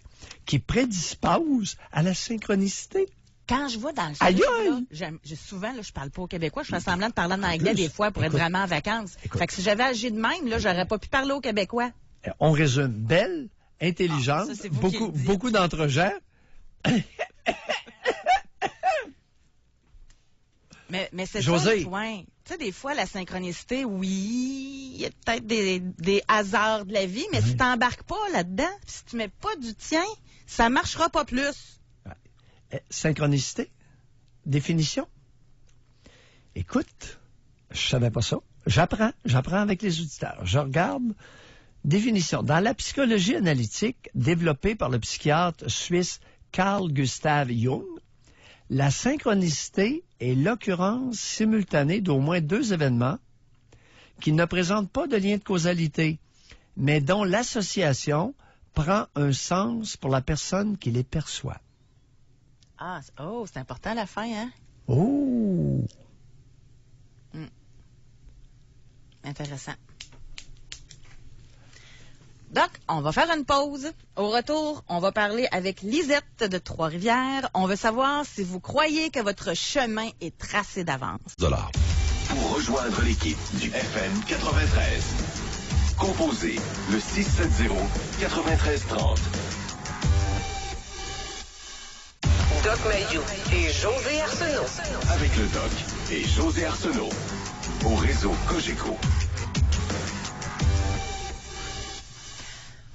qui prédisposent à la synchronicité? Quand je vais dans le Aïe, sud, aïe! souvent, là, je parle pas au Québécois, je fais semblant de parler en anglais plus, des fois pour être vraiment en vacances. Fait que si j'avais agi de même, là, j'aurais pas pu parler au Québécois. On résume. Belle, intelligente, ça, c'est vous qui le dites. beaucoup d'entre-gens. Mais c'est José. ça le point. Tu sais, des fois, la synchronicité, oui, il y a peut-être des hasards de la vie, mais si t'embarques pas là-dedans, si tu mets pas du tien, ça marchera pas plus. Synchronicité? Définition? Écoute, je savais pas ça. J'apprends avec les auditeurs. Je regarde. Définition. Dans la psychologie analytique développée par le psychiatre suisse Carl Gustav Jung, la synchronicité est l'occurrence simultanée d'au moins deux événements qui ne présentent pas de lien de causalité, mais dont l'association prend un sens pour la personne qui les perçoit. C'est important à la fin, hein? Oh! Intéressant. Donc, on va faire une pause. Au retour, on va parler avec Lisette de Trois-Rivières. On veut savoir si vous croyez que votre chemin est tracé d'avance. Pour rejoindre l'équipe du FM 93, composez le 670-9330. Doc Mayou et José Arsenault. Avec le Doc et José Arsenault. Au réseau Cogeco.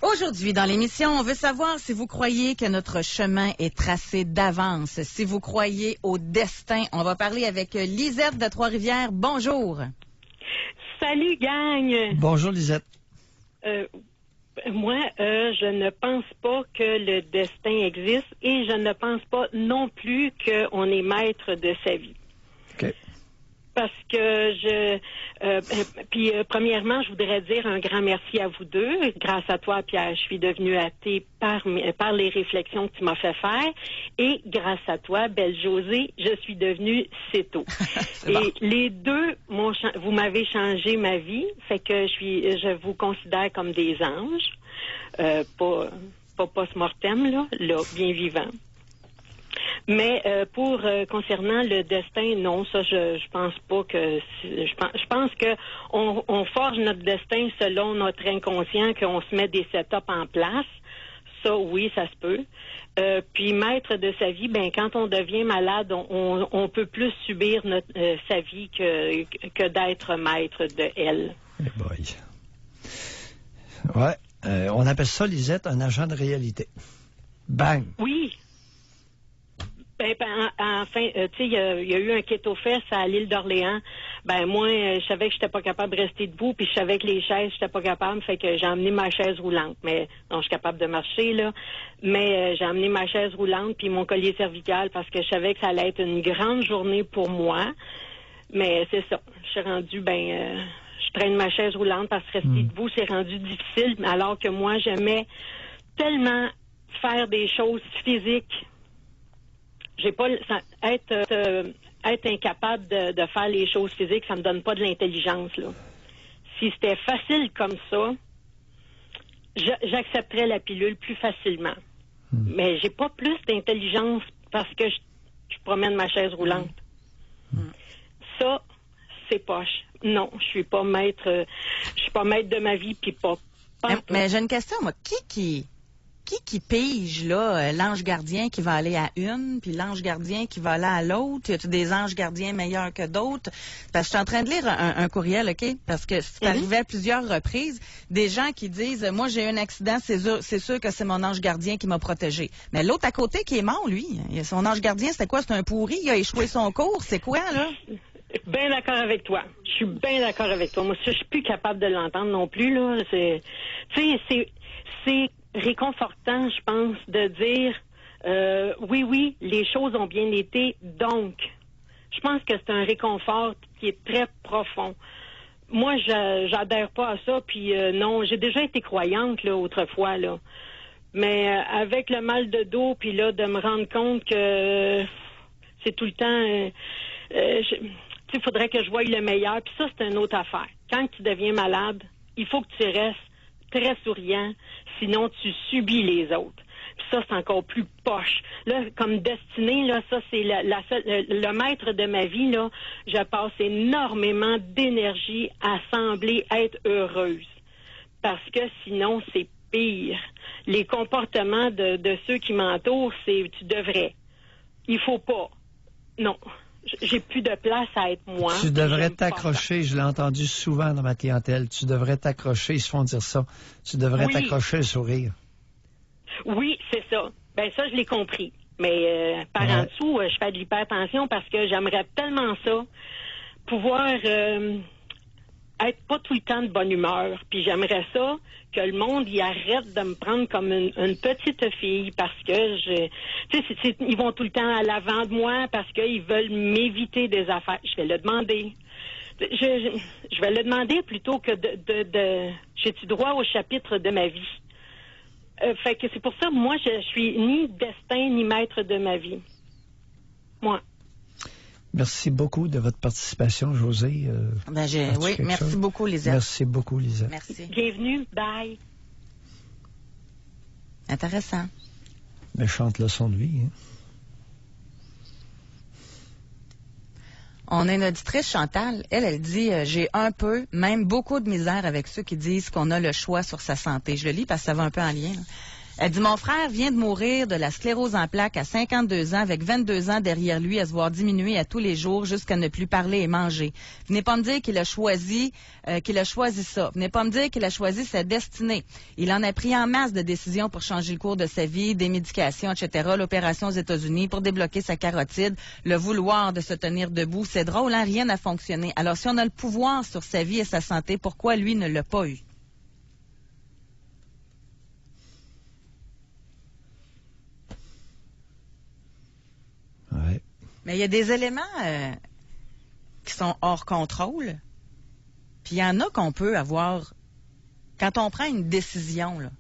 Aujourd'hui, dans l'émission, on veut savoir si vous croyez que notre chemin est tracé d'avance, si vous croyez au destin. On va parler avec Lisette de Trois-Rivières. Bonjour. Salut, gang! Bonjour, Lisette. Moi, je ne pense pas que le destin existe et je ne pense pas non plus qu'on est maître de sa vie. OK. Parce que premièrement, je voudrais dire un grand merci à vous deux. Grâce à toi, Pierre, je suis devenue athée par les réflexions que tu m'as fait faire. Et grâce à toi, belle Josée, je suis devenue céto. Et les deux, vous m'avez changé ma vie. Fait que je vous considère comme des anges. Pas post-mortem, là, bien vivant. Mais concernant le destin, non, ça je pense pas que je pense que on forge notre destin selon notre inconscient, qu'on se met des setups en place. Ça, oui, ça se peut. Puis maître de sa vie, quand on devient malade, on peut plus subir sa vie que d'être maître de elle. Hey boy. Ouais, on appelle ça, Lisette, un agent de réalité. Bang! Oui. Enfin, tu sais, il y a eu un Keto-Fest à l'île d'Orléans. Moi, je savais que j'étais pas capable de rester debout, puis je savais que les chaises, j'étais pas capable, fait que j'ai emmené ma chaise roulante. Mais non, je suis capable de marcher, là. Mais j'ai emmené ma chaise roulante puis mon collier cervical parce que je savais que ça allait être une grande journée pour moi. Mais c'est ça. Je suis rendue, je traîne ma chaise roulante parce que rester debout, c'est rendu difficile, alors que moi, j'aimais tellement faire des choses physiques. J'ai pas être incapable de faire les choses physiques, ça me donne pas de l'intelligence, là. Si c'était facile comme ça, j'accepterais la pilule plus facilement. Mais j'ai pas plus d'intelligence parce que je promène ma chaise roulante. Ça, c'est poche. Non, je suis pas maître de ma vie puis pas. Mais j'ai une question, moi. Qui pige, là, l'ange gardien qui va aller à une, puis l'ange gardien qui va aller à l'autre? Y a-tu des anges gardiens meilleurs que d'autres? Parce que je suis en train de lire un courriel, OK? Parce que c'est arrivé à plusieurs reprises, des gens qui disent, moi, j'ai eu un accident, c'est sûr que c'est mon ange gardien qui m'a protégé. Mais l'autre à côté qui est mort, lui, son ange gardien, c'était quoi? C'est un pourri? Il a échoué son cours? C'est quoi, là? Bien d'accord avec toi. Je suis bien d'accord avec toi. Moi, je suis plus capable de l'entendre non plus, là. C'est réconfortant, je pense, de dire oui, les choses ont bien été, donc. Je pense que c'est un réconfort qui est très profond. Moi, j'adhère pas à ça, puis non, j'ai déjà été croyante, là, autrefois, là. Mais avec le mal de dos, puis là, de me rendre compte que c'est tout le temps... il faudrait que je voie le meilleur, puis ça, c'est une autre affaire. Quand tu deviens malade, il faut que tu restes très souriant, sinon tu subis les autres. Puis ça, c'est encore plus poche. Là, comme destinée, là, ça, c'est le maître de ma vie, là. Je passe énormément d'énergie à sembler être heureuse. Parce que sinon, c'est pire. Les comportements de ceux qui m'entourent, c'est tu devrais. Il faut pas. Non. J'ai plus de place à être moi. Tu devrais t'accrocher, je l'ai entendu souvent dans ma clientèle. Tu devrais t'accrocher, ils se font dire ça. Tu devrais t'accrocher le sourire. Oui, c'est ça. Ça, je l'ai compris. Mais en dessous, je fais de l'hypertension parce que j'aimerais tellement ça, pouvoir être pas tout le temps de bonne humeur. Puis j'aimerais ça que le monde y arrête de me prendre comme une petite fille parce que ils vont tout le temps à l'avant de moi parce qu'ils veulent m'éviter des affaires. Je vais le demander. Je vais le demander plutôt que j'ai-tu droit au chapitre de ma vie? Fait que c'est pour ça, moi, je suis ni destin ni maître de ma vie. Moi. Merci beaucoup de votre participation, Josée. Oui, merci beaucoup, Lisette. Merci beaucoup, Lisette. Merci. Bienvenue. Bye. Intéressant. Méchante leçon de vie, hein? On a une auditrice, Chantal. Elle dit j'ai un peu, même beaucoup de misère avec ceux qui disent qu'on a le choix sur sa santé. Je le lis parce que ça va un peu en lien, là. Elle dit, mon frère vient de mourir de la sclérose en plaques à 52 ans, avec 22 ans derrière lui, à se voir diminuer à tous les jours jusqu'à ne plus parler et manger. Venez pas me dire qu'il a choisi ça. Venez pas me dire qu'il a choisi sa destinée. Il en a pris en masse de décisions pour changer le cours de sa vie, des médications, etc., l'opération aux États-Unis pour débloquer sa carotide, le vouloir de se tenir debout. C'est drôle, hein? Rien n'a fonctionné. Alors, si on a le pouvoir sur sa vie et sa santé, pourquoi lui ne l'a pas eu? Ouais. Mais il y a des éléments qui sont hors contrôle. Puis il y en a qu'on peut avoir quand on prend une décision, là.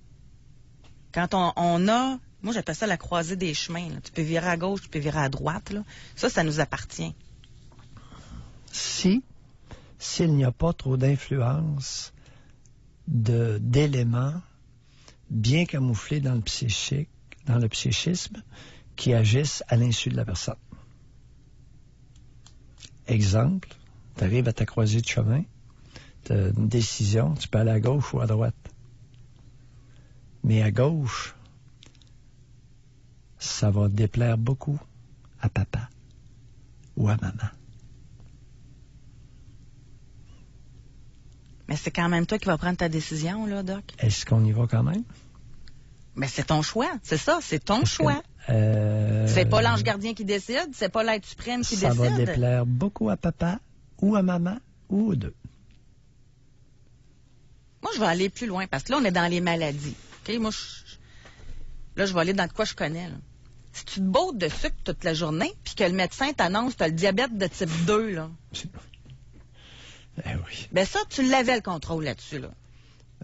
Quand on a, moi j'appelle ça la croisée des chemins, là. Tu peux virer à gauche, tu peux virer à droite, là. Ça nous appartient. S'il n'y a pas trop d'influence d'éléments bien camouflés dans le psychisme, qui agissent à l'insu de la personne. Exemple, tu arrives à ta croisée de chemin, tu as une décision, tu peux aller à gauche ou à droite. Mais à gauche, ça va déplaire beaucoup à papa ou à maman. Mais c'est quand même toi qui vas prendre ta décision, là, Doc. Est-ce qu'on y va quand même? Mais c'est ton choix, c'est ça, c'est ton choix. C'est pas l'ange gardien qui décide, c'est pas l'être suprême qui ça décide. va déplaire beaucoup à papa ou à maman ou aux deux. Moi, je vais aller plus loin parce que là, on est dans les maladies. OK? Moi, là, je vais aller dans de quoi je connais. Là. Si tu te bottes de sucre toute la journée puis que le médecin t'annonce que tu as le diabète de type 2, là. Ben oui. Ben ça, tu l'avais le contrôle là-dessus, là.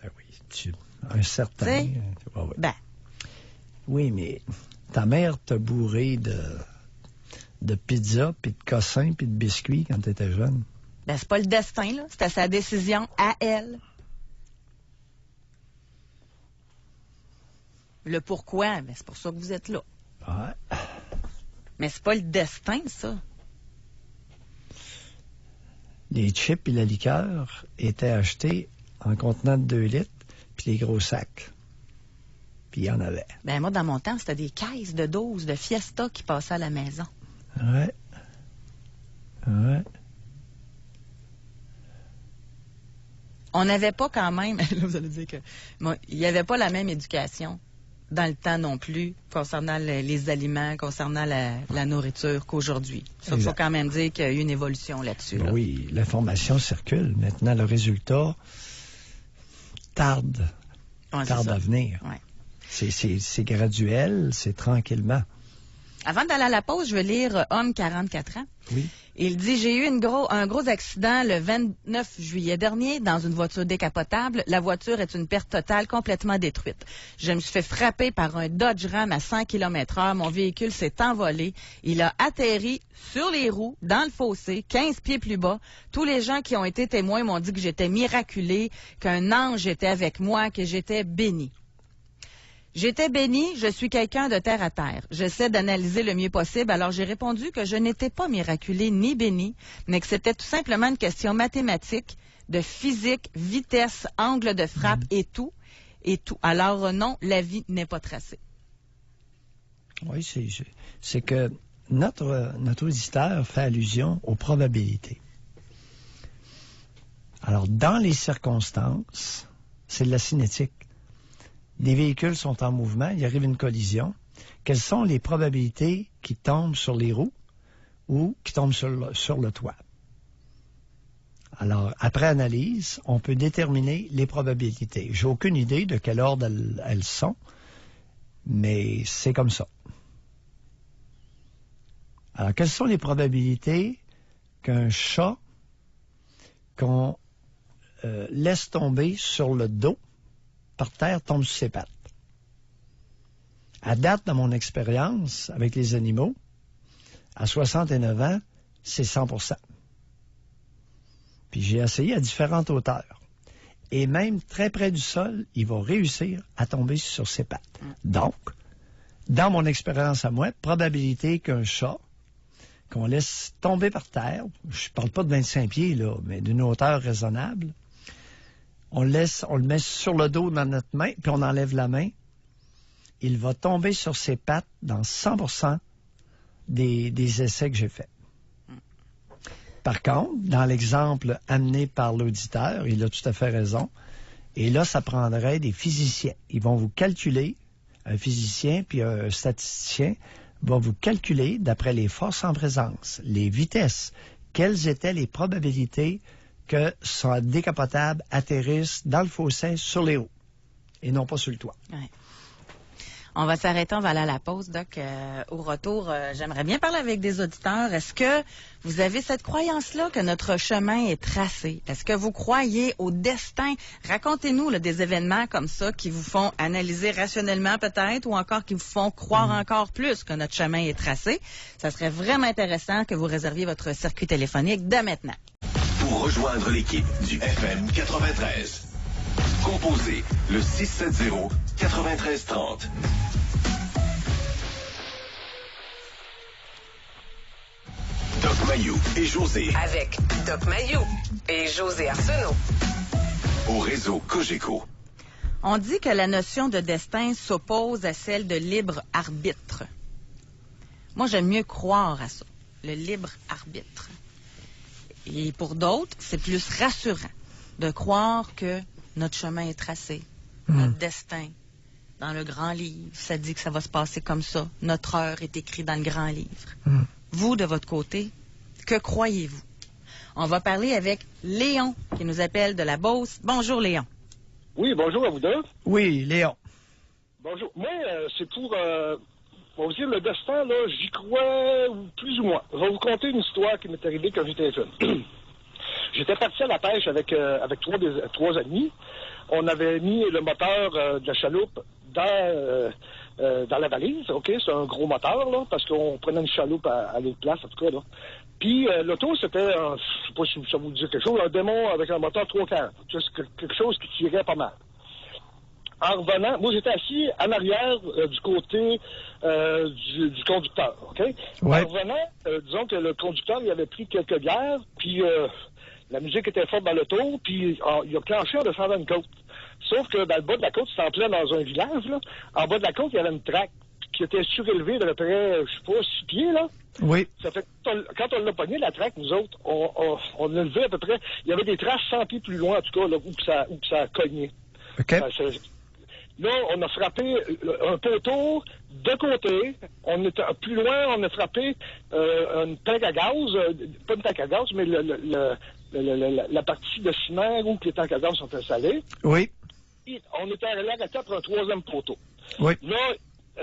Ben oui. Un certain... Ouais, ouais. Ben. Oui, mais ta mère t'a bourré de pizza, puis de cossins, puis de biscuits quand t'étais jeune. Ben, c'est pas le destin, là. C'était sa décision à elle. Le pourquoi, ben, c'est pour ça que vous êtes là. Ouais. Mais c'est pas le destin, ça. Les chips et la liqueur étaient achetés en contenant de 2 litres, puis les gros sacs. Puis il y en avait. Ben, moi, dans mon temps, c'était des caisses de 12 de Fiesta qui passaient à la maison. Ouais. Ouais. On n'avait pas quand même, là, vous allez dire que, bon, il n'y avait pas la même éducation dans le temps non plus concernant les aliments, concernant la nourriture qu'aujourd'hui. Ça, il faut quand même dire qu'il y a eu une évolution là-dessus. Ben là. oui, l'information circule. Maintenant, le résultat tarde à venir. Ouais. C'est graduel, c'est tranquillement. Avant d'aller à la pause, je vais lire Homme 44 ans. Oui. Il dit, j'ai eu un gros accident le 29 juillet dernier dans une voiture décapotable. La voiture est une perte totale, complètement détruite. Je me suis fait frapper par un Dodge Ram à 100 km/h. Mon véhicule s'est envolé. Il a atterri sur les roues, dans le fossé, 15 pieds plus bas. Tous les gens qui ont été témoins m'ont dit que j'étais miraculée, qu'un ange était avec moi, que j'étais bénie. J'étais bénie, je suis quelqu'un de terre à terre. J'essaie d'analyser le mieux possible, alors j'ai répondu que je n'étais pas miraculée ni bénie, mais que c'était tout simplement une question mathématique, de physique, vitesse, angle de frappe et tout. Alors non, la vie n'est pas tracée. Oui, c'est que notre auditeur fait allusion aux probabilités. Alors, dans les circonstances, c'est de la cinétique. Des véhicules sont en mouvement, il arrive une collision. Quelles sont les probabilités qui tombent sur les roues ou qui tombent sur le toit? Alors, après analyse, on peut déterminer les probabilités. J'ai aucune idée de quel ordre elles sont, mais c'est comme ça. Alors, quelles sont les probabilités qu'un chat qu'on laisse tomber sur le dos par terre tombe sur ses pattes? À date, dans mon expérience avec les animaux, à 69 ans, c'est 100%. Puis j'ai essayé à différentes hauteurs. Et même très près du sol, il va réussir à tomber sur ses pattes. Donc, dans mon expérience à moi, probabilité qu'un chat qu'on laisse tomber par terre, je parle pas de 25 pieds, là, mais d'une hauteur raisonnable, on le met sur le dos dans notre main, puis on enlève la main. Il va tomber sur ses pattes dans 100% des essais que j'ai faits. Par contre, dans l'exemple amené par l'auditeur, il a tout à fait raison, et là, ça prendrait des physiciens. Ils vont vous calculer, un physicien puis un statisticien va vous calculer, d'après les forces en présence, les vitesses, quelles étaient les probabilités que son décapotable atterrisse dans le fossé sur les roues et non pas sur le toit. Ouais. On va s'arrêter, on va aller à la pause, Doc. Au retour, j'aimerais bien parler avec des auditeurs. Est-ce que vous avez cette croyance-là que notre chemin est tracé? Est-ce que vous croyez au destin? Racontez-nous là, des événements comme ça qui vous font analyser rationnellement peut-être ou encore qui vous font croire encore plus que notre chemin est tracé. Ça serait vraiment intéressant que vous réserviez votre circuit téléphonique dès maintenant. Pour rejoindre l'équipe du FM 93, composez le 670-9330. Doc Mayou et José. Avec Doc Mayou et José Arsenault. Au réseau Cogeco. On dit que la notion de destin s'oppose à celle de libre arbitre. Moi, j'aime mieux croire à ça, le libre arbitre. Et pour d'autres, c'est plus rassurant de croire que notre chemin est tracé, notre destin dans le grand livre, ça dit que ça va se passer comme ça. Notre heure est écrite dans le grand livre. Vous, de votre côté, que croyez-vous? On va parler avec Léon, qui nous appelle de la Beauce. Bonjour, Léon. Oui, bonjour à vous deux. Oui, Léon. Bonjour. Moi, c'est pour vous dire, le destin, là, j'y crois plus ou moins. Je vais vous conter une histoire qui m'est arrivée quand j'étais jeune. J'étais parti à la pêche avec trois amis. On avait mis le moteur de la chaloupe dans la valise, OK? C'est un gros moteur, là, parce qu'on prenait une chaloupe à l'autre place, en tout cas, là. Puis l'auto, c'était, je sais pas si ça vous dit quelque chose, un démon avec un moteur 340. Quelque chose qui tirait pas mal. En revenant, moi, j'étais assis en arrière du côté du conducteur, OK? Ouais. En revenant, disons que le conducteur, il avait pris quelques bières, puis la musique était forte dans l'auto, puis il a clenché en descendant une côte. Sauf que dans le bas de la côte, c'était en plein dans un village, là. En bas de la côte, il y avait une traque qui était surélevée d'à peu près, je sais pas, 6 pieds, là. Oui. Ça fait que quand on l'a pogné, la traque, nous autres, on l'a levé à peu près. Il y avait des traces 100 pieds plus loin, en tout cas, là, où ça a cogné. OK. Là, on a frappé un poteau de côté. On était plus loin, on a frappé une tank à gaz, pas une tank à gaz, mais la partie de ciment où les tanks à gaz sont installés. Oui. Et on était arrêté après un troisième poteau. Oui. Là,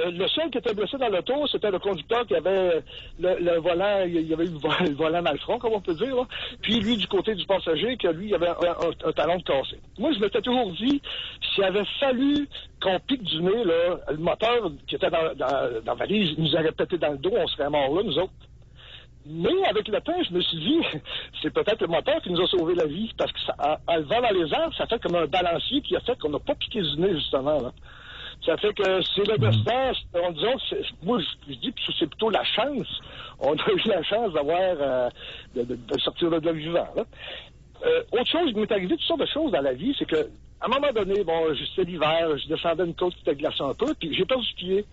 le seul qui était blessé dans l'auto, c'était le conducteur qui avait le volant, il y avait eu le volant dans le front, comme on peut dire, là. Puis lui, du côté du passager, que lui, il avait un talon de cassé. Moi, je m'étais toujours dit, s'il avait fallu qu'on pique du nez, là, le moteur qui était dans la valise nous aurait pété dans le dos, on serait morts là, nous autres. Mais avec le temps, je me suis dit, c'est peut-être le moteur qui nous a sauvé la vie, parce que en le vent dans les airs, ça fait comme un balancier qui a fait qu'on n'a pas piqué du nez, justement, là. Ça fait que c'est le destin, moi je dis que c'est plutôt la chance. On a eu la chance d'avoir, de sortir de là vivant, là. Autre chose, il m'est arrivé toutes sortes de choses dans la vie, c'est que, à un moment donné, bon, c'était l'hiver, je descendais une côte qui était glacée un peu, puis j'ai perdu pied.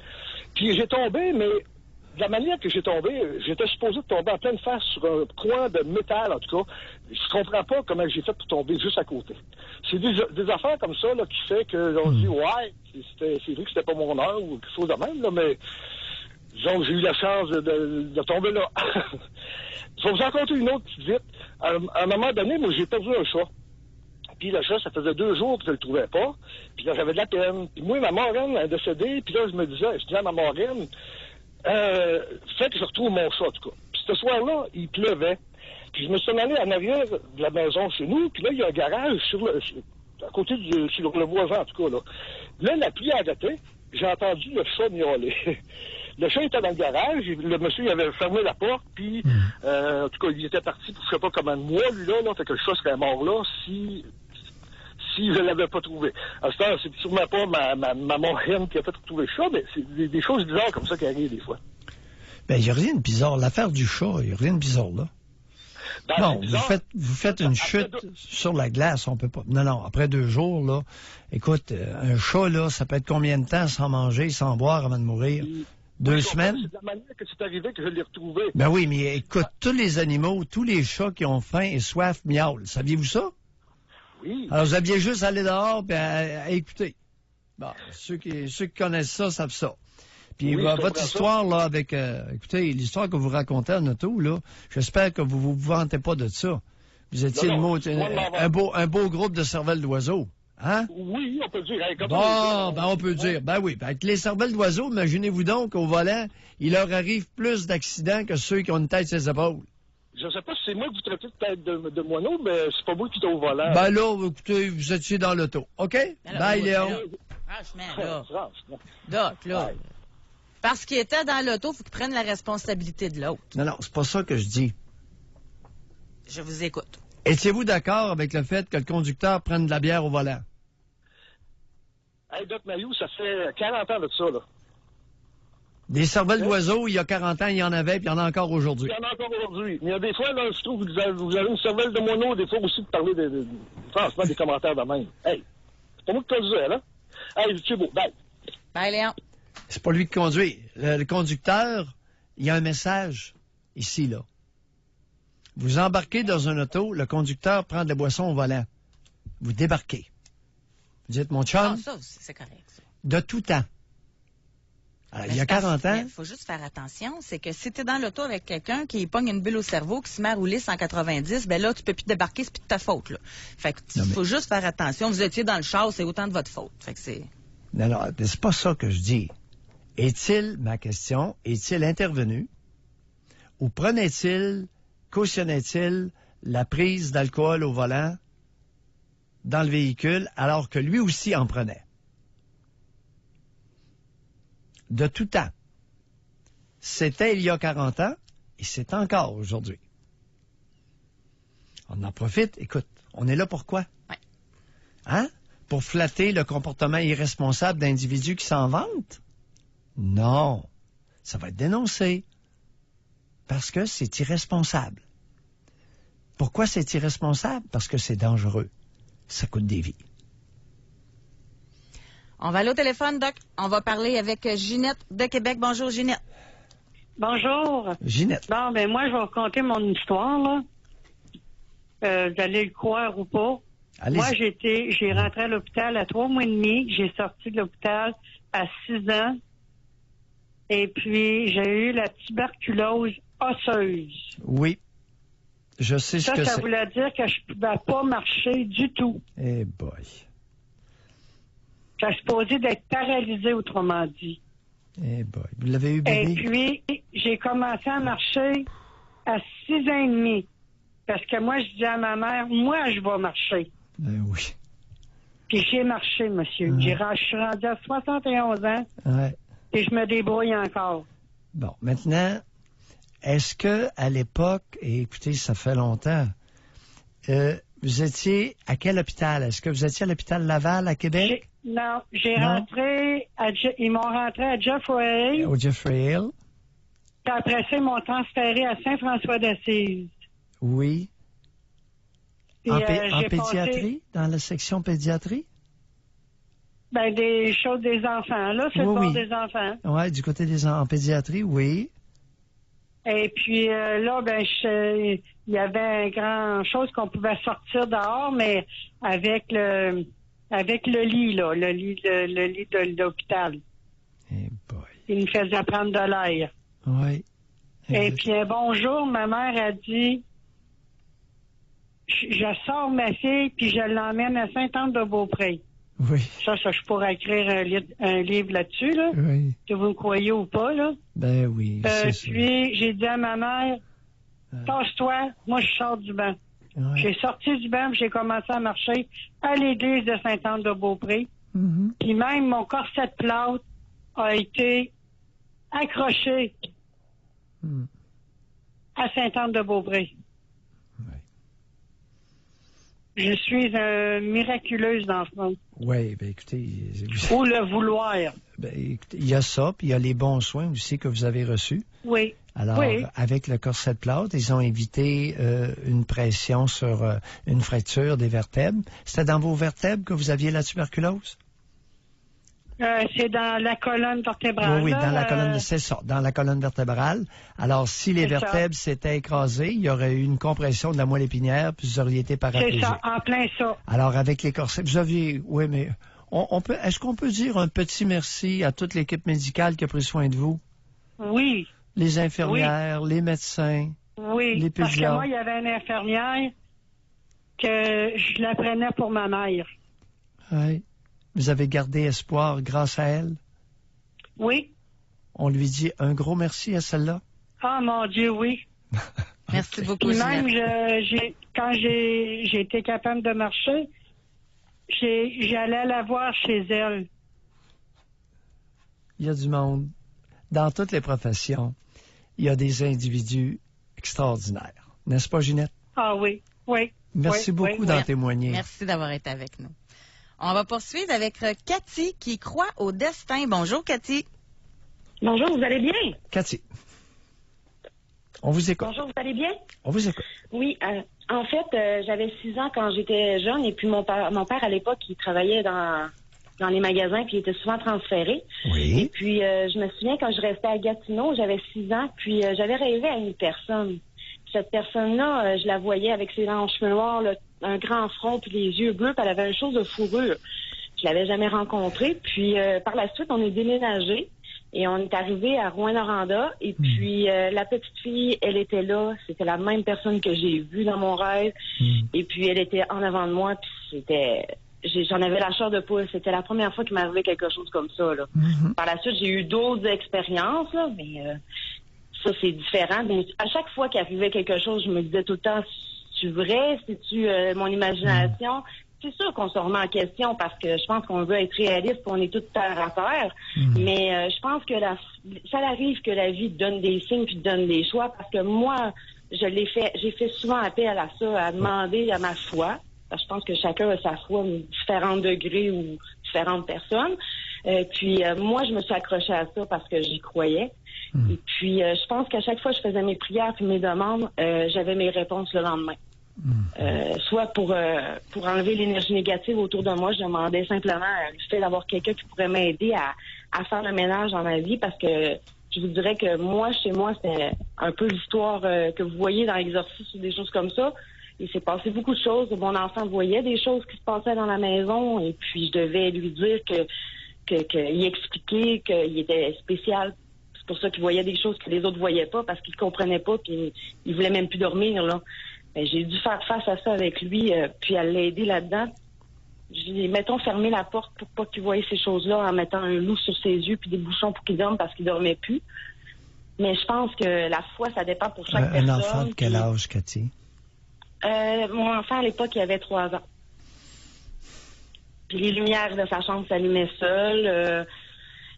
Puis j'ai tombé, mais de la manière que j'ai tombé, j'étais supposé de tomber en pleine face sur un coin de métal, en tout cas. Je comprends pas comment j'ai fait pour tomber juste à côté. C'est des affaires comme ça, là, qui fait que on se dit, ouais, c'est vrai que c'était pas mon heure ou quelque chose de même, là, mais disons que j'ai eu la chance de tomber là. Je vais vous en raconter une autre petite vite. À un moment donné, moi, j'ai perdu un chat. Puis le chat, ça faisait 2 jours que je le trouvais pas. Puis là, j'avais de la peine. Puis moi, ma marraine a décédé. Puis là, je disais à ma marraine, fait que je retrouve mon chat, en tout cas. Puis ce soir-là, il pleuvait. Puis je me suis allé en arrière de la maison chez nous. Puis là, il y a un garage à côté sur le voisin, en tout cas, là. Là, la pluie a arrêté. J'ai entendu le chat miauler. Le chat était dans le garage. Le monsieur, il avait fermé la porte. Puis, en tout cas, il était parti pour je sais pas combien de mois, lui, là. Fait que le chat serait mort là si je ne l'avais pas trouvé. À ce temps, c'est sûrement pas ma marraine qui a fait trouver le chat, mais c'est des choses bizarres comme ça qui arrivent des fois. Ben, il n'y a rien de bizarre. L'affaire du chat, il n'y a rien de bizarre, là. Ben, non, vous faites une chute sur la glace, on peut pas. Non, après 2 jours, là, écoute, un chat, là, ça peut être combien de temps sans manger, sans boire avant de mourir? 2 semaines? C'est de la manière que c'est arrivé que je l'ai retrouvé. Ben oui, mais écoute, tous les animaux, tous les chats qui ont faim et soif miaulent. Saviez-vous ça? Oui. Alors, vous aviez juste à aller dehors et à écouter. Bon, ceux qui connaissent ça savent ça. Puis oui, votre histoire, là, avec... écoutez, l'histoire que vous racontez en auto, là, j'espère que vous vous vantez pas de ça. Vous étiez un beau groupe de cervelles d'oiseaux. Hein? Oui, on peut le dire. Hey, on peut le dire. Ben oui. Avec les cervelles d'oiseaux, imaginez-vous donc qu'au volant, il leur arrive plus d'accidents que ceux qui ont une tête sur les épaules. Je sais pas si c'est moi que vous traitez de tête de moineau, mais c'est pas moi qui suis au volant. Ben là, écoutez, vous étiez dans l'auto. OK? Alors, bye, Léon. Franchement, là. Doc, là. Ouais. Parce qu'il était dans l'auto, il faut qu'il prenne la responsabilité de l'autre. Non, c'est pas ça que je dis. Je vous écoute. Étiez-vous d'accord avec le fait que le conducteur prenne de la bière au volant? Hey, Doc Mayou, ça fait 40 ans de ça, là. Des cervelles d'oiseaux, il y a 40 ans, il y en avait, puis il y en a encore aujourd'hui. Il y en a encore aujourd'hui. Mais il y a des fois, là, je trouve que vous avez une cervelle de moineau, des fois aussi, de parler franchement, des commentaires de même. Hey, c'est pas moi qui conduisais, là. Hey, c'est beau. Bye. Bye, Léon. C'est pas lui qui conduit. Le conducteur, il y a un message ici, là. Vous embarquez dans un auto, le conducteur prend de la boisson au volant. Vous débarquez. Vous dites, mon chum, ça, c'est correct. Ça. de tout temps. Alors, il y a 40 ans... Il faut juste faire attention, c'est que si tu es dans l'auto avec quelqu'un qui pogne une bulle au cerveau, qui se met à rouler 190, ben là, tu peux plus te débarquer, c'est plus de ta faute, là. Fait que faut juste faire attention. Vous étiez dans le char, c'est autant de votre faute. Fait que c'est... Non, c'est pas ça que je dis. Ma question, est-il intervenu ou cautionnait-il la prise d'alcool au volant dans le véhicule alors que lui aussi en prenait? De tout temps. C'était il y a 40 ans et c'est encore aujourd'hui. On en profite. Écoute, on est là pour quoi? Ouais. Hein? Pour flatter le comportement irresponsable d'individus qui s'en vantent? Non. Ça va être dénoncé. Parce que c'est irresponsable. Pourquoi c'est irresponsable? Parce que c'est dangereux. Ça coûte des vies. On va aller au téléphone, Doc. On va parler avec Ginette de Québec. Bonjour, Ginette. Bonjour. Ginette. Bon, ben moi, je vais raconter mon histoire, là. Vous allez le croire ou pas. Allez-y. Moi, j'ai rentré à l'hôpital à 3 mois et demi. J'ai sorti de l'hôpital à 6 ans. Et puis, j'ai eu la tuberculose osseuse. Oui. Je sais ce que c'est. Ça voulait dire que je ne pouvais pas marcher du tout. Eh boy. J'ai supposé d'être paralysée, autrement dit. Eh boy. Vous l'avez eu, bébé? Et puis, j'ai commencé à marcher à 6 ans et demi. Parce que moi, je disais à ma mère, moi, je vais marcher. Ben oui. Puis j'ai marché, monsieur. Ouais. Je suis rendu à 71 ans. Ouais. Et je me débrouille encore. Bon, maintenant, est-ce que à l'époque, et écoutez, ça fait longtemps, vous étiez à quel hôpital? Est-ce que vous étiez à l'hôpital Laval à Québec? J'ai rentré ils m'ont rentré à Jeffrey. Au Jeffrey Hill? Puis après ça, ils m'ont transféré à Saint-François d'Assise. Oui. Puis, En j'ai pédiatrie? Dans la section pédiatrie? Ben, des choses des enfants. Là, c'est le bord des enfants. Oui, du côté en pédiatrie, oui. Et puis là, ben, il y avait un grand chose qu'on pouvait sortir dehors, mais avec le lit, là, le lit de l'hôpital. Eh boy. Il me faisait prendre de l'air. Oui. Et puis un bon jour, ma mère a dit, je sors ma fille, puis je l'emmène à Sainte-Anne-de-Beaupré. Oui. Ça, je pourrais écrire un livre là-dessus, là. Oui. Que vous me croyez ou pas, là. Ben oui, c'est ça. Puis, j'ai dit à ma mère, tasse-toi, moi, je sors du banc. Ouais. J'ai sorti du banc, j'ai commencé à marcher à l'église de Sainte-Anne-de-Beaupré. Mm-hmm. Puis même, mon corset de plâtre a été accroché à Sainte-Anne-de-Beaupré. Je suis une miraculeuse d'enfant. Oui, ben écoutez... Ou le vouloir. Ben écoutez, il y a ça, puis il y a les bons soins aussi que vous avez reçus. Oui. Alors, avec le corset de plâtre, ils ont évité une pression sur une fracture des vertèbres. C'était dans vos vertèbres que vous aviez la tuberculose? C'est dans la colonne vertébrale. Oui, dans la colonne, c'est ça, dans la colonne vertébrale. Alors, si les vertèbres s'étaient écrasées, il y aurait eu une compression de la moelle épinière, puis vous auriez été paraplégique. C'est ça, en plein ça. Alors, avec les corsets, vous aviez, oui, mais est-ce qu'on peut dire un petit merci à toute l'équipe médicale qui a pris soin de vous? Oui. Les infirmières, les médecins, les pédiatres. Parce que moi, il y avait une infirmière que je la prenais pour ma mère. Oui. Vous avez gardé espoir grâce à elle? Oui. On lui dit un gros merci à celle-là? Ah, mon Dieu, oui. Merci beaucoup, Puis même, Ginette. quand j'ai été capable de marcher, j'allais la voir chez elle. Il y a du monde. Dans toutes les professions, il y a des individus extraordinaires. N'est-ce pas, Ginette? Ah oui, oui. Merci beaucoup d'en témoigner. Merci d'avoir été avec nous. On va poursuivre avec Cathy qui croit au destin. Bonjour, Cathy. Bonjour, vous allez bien? Cathy, on vous écoute. Bonjour, vous allez bien? On vous écoute. Oui, en fait, j'avais 6 ans quand j'étais jeune et puis mon père à l'époque, il travaillait dans les magasins puis il était souvent transféré. Oui. Et puis, je me souviens quand je restais à Gatineau, j'avais 6 ans, puis j'avais rêvé à une personne. Cette personne-là, je la voyais avec ses longs cheveux noirs, un grand front puis les yeux bleus, puis elle avait une chose de fourrure. Je l'avais jamais rencontré. Puis par la suite, on est déménagé et on est arrivé à Rouyn-Noranda. Et puis la petite fille, elle était là. C'était la même personne que j'ai vue dans mon rêve. Et puis elle était en avant de moi. Puis j'en avais la chair de poule. C'était la première fois qu'il m'arrivait quelque chose comme ça, là. Par la suite, j'ai eu d'autres expériences, là, mais ça, c'est différent. Mais à chaque fois qu'il arrivait quelque chose, je me disais tout le temps, c'est-tu vrai? C'est-tu mon imagination? C'est sûr qu'on se remet en question parce que je pense qu'on veut être réaliste, qu'on est tout terre à terre. Mais je pense que ça arrive que la vie te donne des signes puis te donne des choix parce que moi, j'ai fait souvent appel à ça, à demander à ma foi. Parce que je pense que chacun a sa foi, différents degrés ou différentes personnes. Puis moi, je me suis accrochée à ça parce que j'y croyais. Et puis, je pense qu'à chaque fois que je faisais mes prières et mes demandes, j'avais mes réponses le lendemain. Soit pour enlever l'énergie négative autour de moi, je demandais simplement le fait d'avoir quelqu'un qui pourrait m'aider à faire le ménage dans ma vie parce que je vous dirais que moi, chez moi, c'est un peu l'histoire que vous voyez dans l'exorcisme ou des choses comme ça. Il s'est passé beaucoup de choses. Mon enfant voyait des choses qui se passaient dans la maison et puis je devais lui dire qu'il expliquait qu'il était spécial. C'est pour ça qu'il voyait des choses que les autres voyaient pas parce qu'il comprenait pas puis il voulait même plus dormir, là. Ben, j'ai dû faire face à ça avec lui puis à l'aider là-dedans. J'ai dit, mettons, fermer la porte pour pas qu'il voie ces choses-là en mettant un loup sur ses yeux puis des bouchons pour qu'il dorme parce qu'il dormait plus. Mais je pense que la foi, ça dépend pour chaque personne. Un enfant de quel âge, Cathy? Mon enfant, à l'époque, il avait 3 ans. Puis les lumières de sa chambre s'allumaient seules.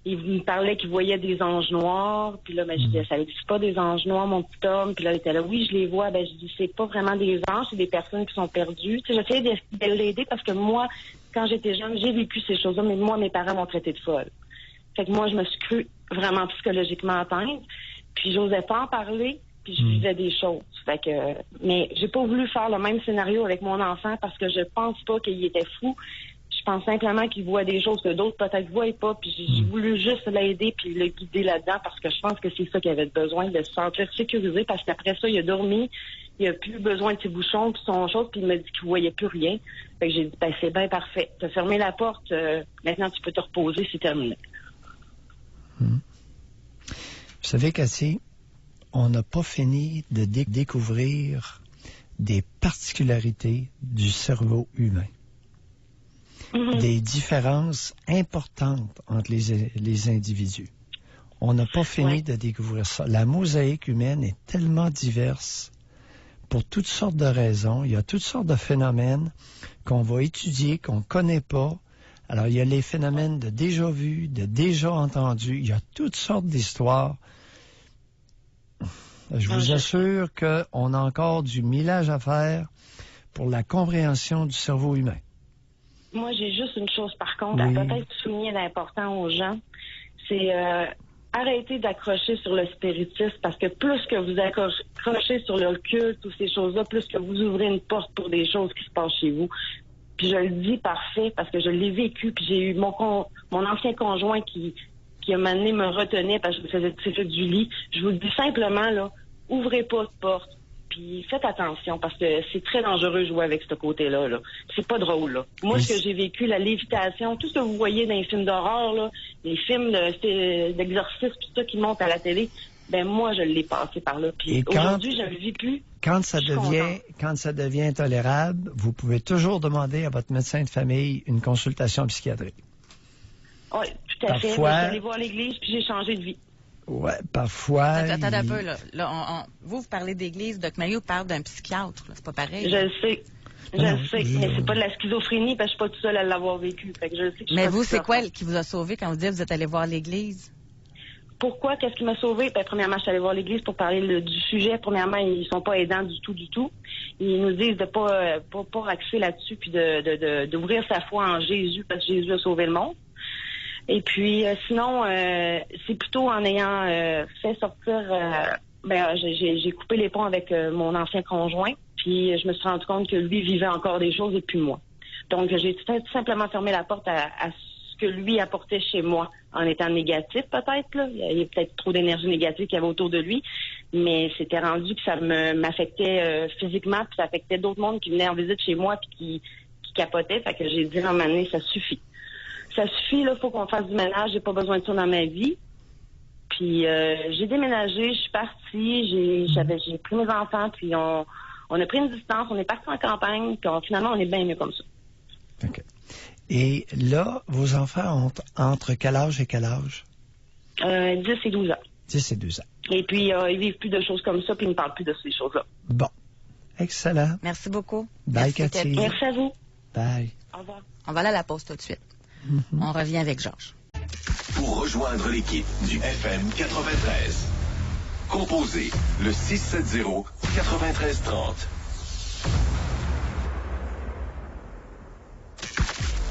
Il me parlait qu'il voyait des anges noirs. Puis là, je disais, ça n'existe pas des anges noirs, mon petit homme. Puis là, il était là, oui, je les vois. Je dis, c'est pas vraiment des anges, c'est des personnes qui sont perdues. Tu sais, j'essayais de l'aider parce que moi, quand j'étais jeune, j'ai vécu ces choses-là, mais moi, mes parents m'ont traité de folle. Fait que moi, je me suis crue vraiment psychologiquement atteinte. Puis j'osais pas en parler. Puis je vivais des choses. Fait que, mais j'ai pas voulu faire le même scénario avec mon enfant parce que je pense pas qu'il était fou. Je pense simplement qu'il voit des choses que d'autres peut-être voient pas. Puis j'ai voulu juste l'aider puis le guider là-dedans parce que je pense que c'est ça qu'il avait besoin, de se sentir sécurisé parce qu'après ça, il a dormi, il a plus besoin de ses bouchons puis son chose puis il m'a dit qu'il voyait plus rien. Fait que j'ai dit, c'est bien parfait. T'as fermé la porte, maintenant tu peux te reposer, c'est terminé. Vous savez, Cathy, on n'a pas fini de découvrir des particularités du cerveau humain. Des différences importantes entre les individus. On n'a pas fini de découvrir ça. La mosaïque humaine est tellement diverse pour toutes sortes de raisons. Il y a toutes sortes de phénomènes qu'on va étudier, qu'on ne connaît pas. Alors, il y a les phénomènes de déjà vu, de déjà entendu. Il y a toutes sortes d'histoires. Je vous assure qu'on a encore du millage à faire pour la compréhension du cerveau humain. Moi, j'ai juste une chose, par contre, à peut-être souligner d'important aux gens, c'est arrêter d'accrocher sur le spiritisme, parce que plus que vous accrochez sur le culte ou ces choses-là, plus que vous ouvrez une porte pour des choses qui se passent chez vous. Puis je le dis parfait, parce que je l'ai vécu, puis j'ai eu mon ancien conjoint qui à un moment donné me retenait parce que je me faisais tirer du lit. Je vous le dis simplement, là, ouvrez pas de porte. Puis faites attention parce que c'est très dangereux de jouer avec ce côté-là. Là. C'est pas drôle. Là. Moi, ce que j'ai vécu, la lévitation, tout ce que vous voyez dans les films d'horreur, là, les films d'exorcisme, tout ça qui monte à la télé, ben moi, je l'ai passé par là. Puis aujourd'hui, je ne le vis plus. Quand ça devient intolérable, vous pouvez toujours demander à votre médecin de famille une consultation psychiatrique. Oui, tout à fait. Moi, je suis allée voir l'église puis j'ai changé de vie. Oui, parfois... Attends un peu, là. Vous parlez d'église, Doc Mayo parle d'un psychiatre. C'est pas pareil. Je le sais. Mais c'est pas de la schizophrénie parce que je suis pas toute seule à l'avoir vécu. Fait que je sais que mais vous, c'est quoi qui vous a sauvé quand vous dites que vous êtes allé voir l'église? Pourquoi? Qu'est-ce qui m'a sauvé? Ben, premièrement, je suis allée voir l'église pour parler du sujet. Premièrement, ils sont pas aidants du tout. Ils nous disent de pas axer là-dessus puis d'ouvrir sa foi en Jésus parce que Jésus a sauvé le monde. Et puis, sinon, c'est plutôt en ayant fait sortir... j'ai coupé les ponts avec mon ancien conjoint, puis je me suis rendu compte que lui vivait encore des choses et puis moi. Donc, j'ai tout simplement fermé la porte à ce que lui apportait chez moi en étant négatif, peut-être. Là. Il y a peut-être trop d'énergie négative qu'il y avait autour de lui, mais c'était rendu que ça m'affectait physiquement, puis ça affectait d'autres mondes qui venaient en visite chez moi puis qui capotaient. Fait que j'ai dit, à un moment donné, ça suffit. ça suffit, là, faut qu'on fasse du ménage, j'ai pas besoin de ça dans ma vie. Puis j'ai déménagé, je suis partie, j'ai pris mes enfants, puis on a pris une distance, on est parti en campagne, puis finalement, on est bien mieux comme ça. OK. Et là, vos enfants ont entre quel âge et quel âge? 10 et 12 ans. 10 et 12 ans. Et puis, ils vivent plus de choses comme ça, puis ils ne parlent plus de ces choses-là. Bon. Excellent. Merci beaucoup. Bye, Merci, Cathy. Merci à vous. Bye. Au revoir. On va aller à la pause tout de suite. On revient avec Georges. Pour rejoindre l'équipe du FM 93, composez le 670-9330.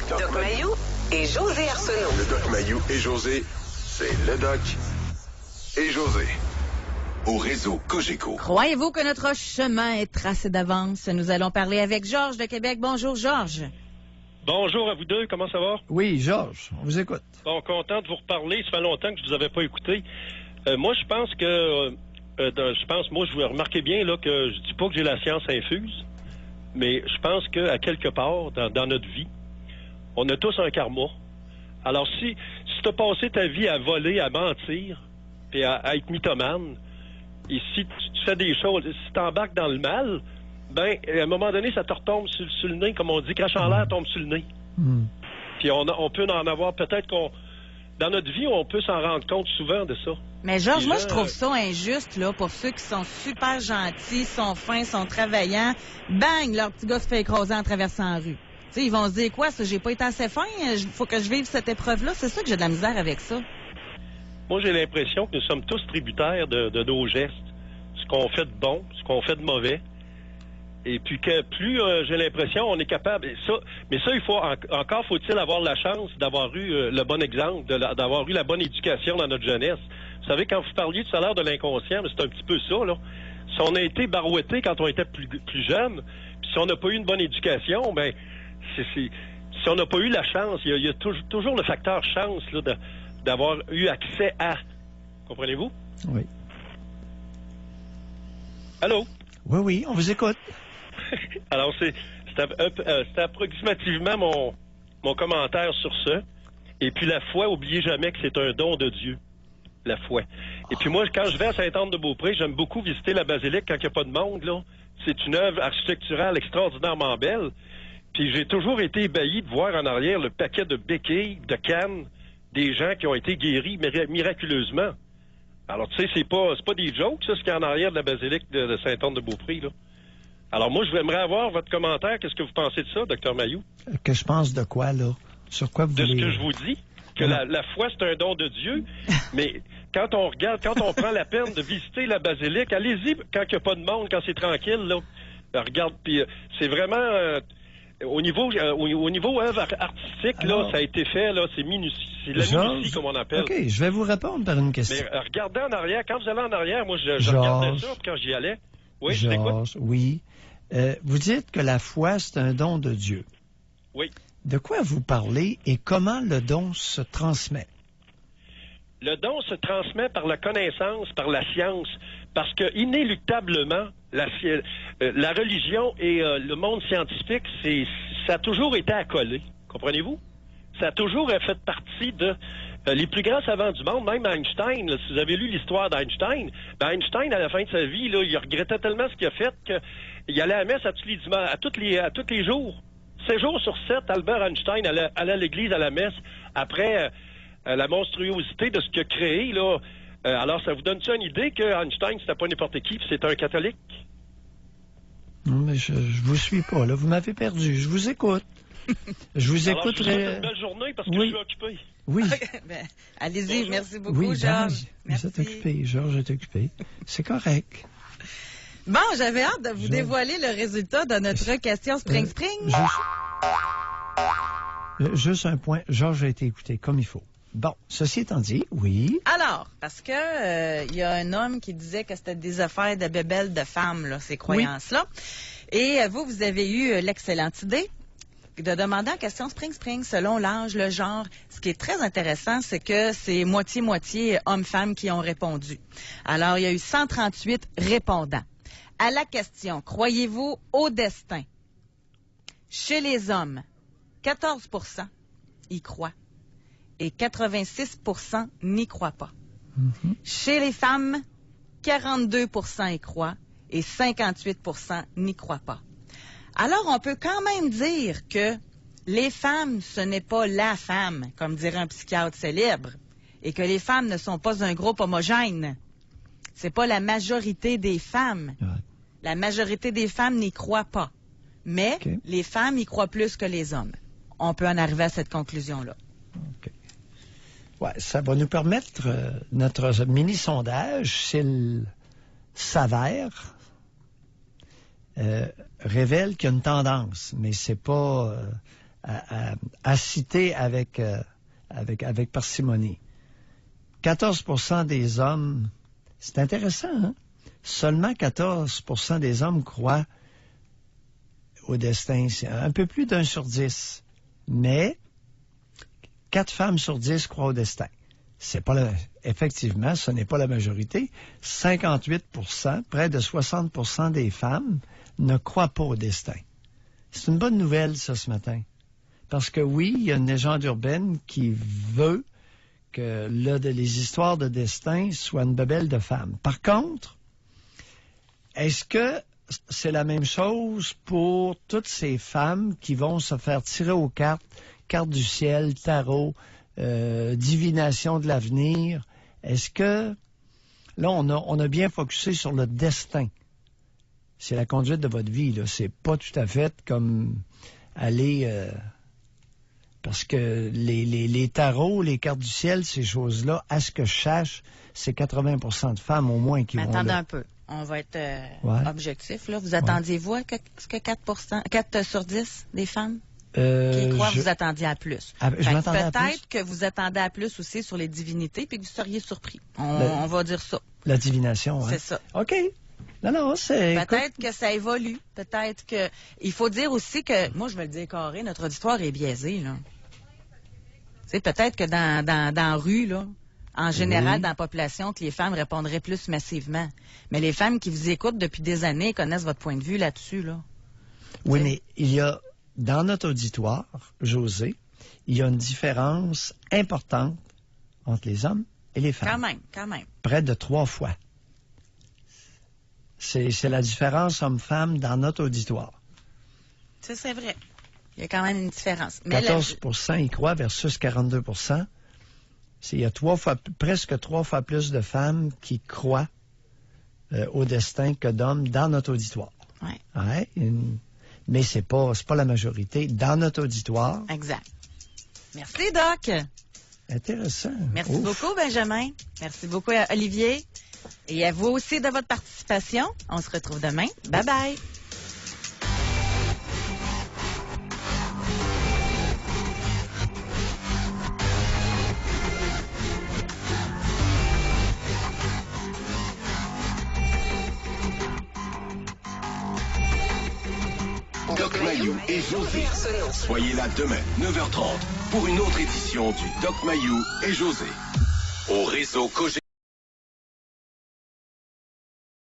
Doc Mayou et José Arsenault. Le Doc Mayou et José, c'est le Doc et José. Au réseau Cogeco. Croyez-vous que notre chemin est tracé d'avance? Nous allons parler avec Georges de Québec. Bonjour, Georges. Bonjour à vous deux, comment ça va? Oui, Georges, on vous écoute. Bon, content de vous reparler. Ça fait longtemps que je ne vous avais pas écouté. Moi, je pense que... moi, je vous remarquez bien là, que je dis pas que j'ai la science infuse, mais je pense qu'à quelque part, dans notre vie, on a tous un karma. Alors, si tu as passé ta vie à voler, à mentir, puis à être mythomane, et si tu fais des choses, si tu embarques dans le mal, ben, à un moment donné, ça te retombe sur le nez, comme on dit, crache en l'air, tombe sur le nez. Puis on peut en avoir, peut-être dans notre vie, on peut s'en rendre compte souvent de ça. Mais Georges, moi, je trouve ça injuste, là, pour ceux qui sont super gentils, sont fins, sont travaillants. Bang, leur petit gars se fait écraser en traversant la rue. Tu sais, ils vont se dire quoi, ça, j'ai pas été assez fin, faut que je vive cette épreuve-là. C'est ça que j'ai de la misère avec ça. Moi, j'ai l'impression que nous sommes tous tributaires de nos gestes. Ce qu'on fait de bon, ce qu'on fait de mauvais. Et puis que plus j'ai l'impression, on est capable. Mais ça, il faut encore faut-il avoir la chance d'avoir eu le bon exemple, d'avoir eu la bonne éducation dans notre jeunesse. Vous savez, quand vous parliez tout à l'heure de l'inconscient, c'est un petit peu ça, là. Si on a été barouetté quand on était plus jeune, puis si on n'a pas eu une bonne éducation, ben si on n'a pas eu la chance, il y a toujours le facteur chance là, d'avoir eu accès à. Comprenez-vous? Oui. Allô? Oui, on vous écoute. Alors, c'est approximativement mon commentaire sur ça. Et puis la foi, oubliez jamais que c'est un don de Dieu. La foi. Et puis moi, quand je vais à Sainte-Anne-de-Beaupré, j'aime beaucoup visiter la basilique quand il n'y a pas de monde, là. C'est une œuvre architecturale extraordinairement belle. Puis j'ai toujours été ébahi de voir en arrière le paquet de béquilles, de cannes, des gens qui ont été guéris miraculeusement. Alors, tu sais, c'est pas des jokes, ça, ce qu'il y a en arrière de la basilique de Sainte-Anne-de-Beaupré, là. Alors, moi, je voudrais avoir votre commentaire. Qu'est-ce que vous pensez de ça, Dr Mayou? Que je pense de quoi, là? Sur quoi vous De voulez... ce que je vous dis, que la foi, c'est un don de Dieu, mais quand on prend la peine de visiter la basilique, allez-y quand il n'y a pas de monde, quand c'est tranquille, là. Regarde, puis c'est vraiment... Au niveau œuvre artistique, alors, là, ça a été fait, là, c'est la minutie, comme on appelle. OK, je vais vous répondre par une question. Mais regardez en arrière, quand vous allez en arrière, moi, je regardais ça, puis quand j'y allais. Oui, je t'écoute. Oui. Vous dites que la foi, c'est un don de Dieu. Oui. De quoi vous parlez et comment le don se transmet? Le don se transmet par la connaissance, par la science, parce que inéluctablement, la religion et le monde scientifique, ça a toujours été accolé. Comprenez-vous? Ça a toujours fait partie de les plus grands savants du monde, même Einstein. Là, si vous avez lu l'histoire d'Einstein, Einstein, à la fin de sa vie, là, il regrettait tellement ce qu'il a fait qu'il allait à la messe à tous les jours. 7 jours sur 7, Albert Einstein allait à l'église, à la messe, après la monstruosité de ce qu'il a créé, là. Alors, ça vous donne-tu une idée que Einstein, c'était pas n'importe qui, puis c'était un catholique? Non, mais je vous suis pas, là. Vous m'avez perdu. Je vous écoute. Je vous écouterai. Je vous souhaite une belle journée parce que je suis occupé. Oui. Ben, allez-y, bonjour. merci beaucoup, oui, Georges. Vous êtes occupé. Georges est occupé. C'est correct. Bon, j'avais hâte de vous dévoiler le résultat de notre question Spring. Juste un point. Georges a été écouté comme il faut. Bon, ceci étant dit, oui. Alors, parce que y a un homme qui disait que c'était des affaires de bébelles de femmes, là, ces croyances-là. Oui. Et vous avez eu l'excellente idée de demander en question Spring, selon l'âge, le genre. Ce qui est très intéressant, c'est que c'est moitié-moitié hommes-femmes qui ont répondu. Alors, il y a eu 138 répondants. À la question, croyez-vous au destin? Chez les hommes, 14% y croient. et 86 % n'y croient pas. Chez les femmes, 42 % y croient et 58 % n'y croient pas. Alors, on peut quand même dire que les femmes, ce n'est pas la femme, comme dirait un psychiatre célèbre, et que les femmes ne sont pas un groupe homogène. C'est pas la majorité des femmes. Ouais. La majorité des femmes n'y croient pas. Mais les femmes y croient plus que les hommes. On peut en arriver à cette conclusion-là. OK. Ouais, ça va nous permettre, notre mini-sondage, s'il s'avère, révèle qu'il y a une tendance, mais c'est pas à citer avec parcimonie. 14 % des hommes, c'est intéressant, hein? Seulement 14 % des hommes croient au destin. C'est un peu plus d'1 sur 10. Mais 4 femmes sur 10 croient au destin. C'est pas effectivement, ce n'est pas la majorité. 58 %, près de 60 % des femmes ne croient pas au destin. C'est une bonne nouvelle, ça, ce matin. Parce que oui, il y a une légende urbaine qui veut que les histoires de destin soient une bebelle de femmes. Par contre, est-ce que c'est la même chose pour toutes ces femmes qui vont se faire tirer aux cartes du ciel, tarot, divination de l'avenir? Est-ce que... Là, on a bien focusé sur le destin. C'est la conduite de votre vie, là. C'est pas tout à fait comme aller... parce que les tarots, les cartes du ciel, ces choses-là, à ce que je sache, c'est 80 % de femmes au moins qui vont là. Attendez un peu. On va être objectif, là. Vous attendiez-vous à ce que 4 sur 10 des femmes qui croient, vous attendiez à plus? Peut-être que vous attendez à plus aussi sur les divinités, puis que vous seriez surpris. On va dire ça. La divination, hein? C'est ça. OK. Non, c'est... Peut-être que ça évolue. Peut-être que... Il faut dire aussi que... Moi, je vais le dire carré, notre auditoire est biaisé, là. Tu sais, peut-être que dans la rue, là, en général, dans la population, que les femmes répondraient plus massivement. Mais les femmes qui vous écoutent depuis des années connaissent votre point de vue là-dessus, là. Oui, mais il y a, dans notre auditoire, José, il y a une différence importante entre les hommes et les femmes. Quand même. Près de 3 fois. C'est la différence homme-femme dans notre auditoire. Ça, c'est vrai. Il y a quand même une différence. Mais 14 % y croient versus 42 %. Il y a presque 3 fois plus de femmes qui croient au destin que d'hommes dans notre auditoire. Ouais. Ouais, mais c'est pas la majorité dans notre auditoire. Exact. Merci, Doc. Intéressant. Merci beaucoup, Benjamin. Merci beaucoup à Olivier. Et à vous aussi de votre participation. On se retrouve demain. Bye-bye. Doc Mayou et José. Soyez là demain, 9h30, pour une autre édition du Doc Mayou et José. Au réseau Cogé.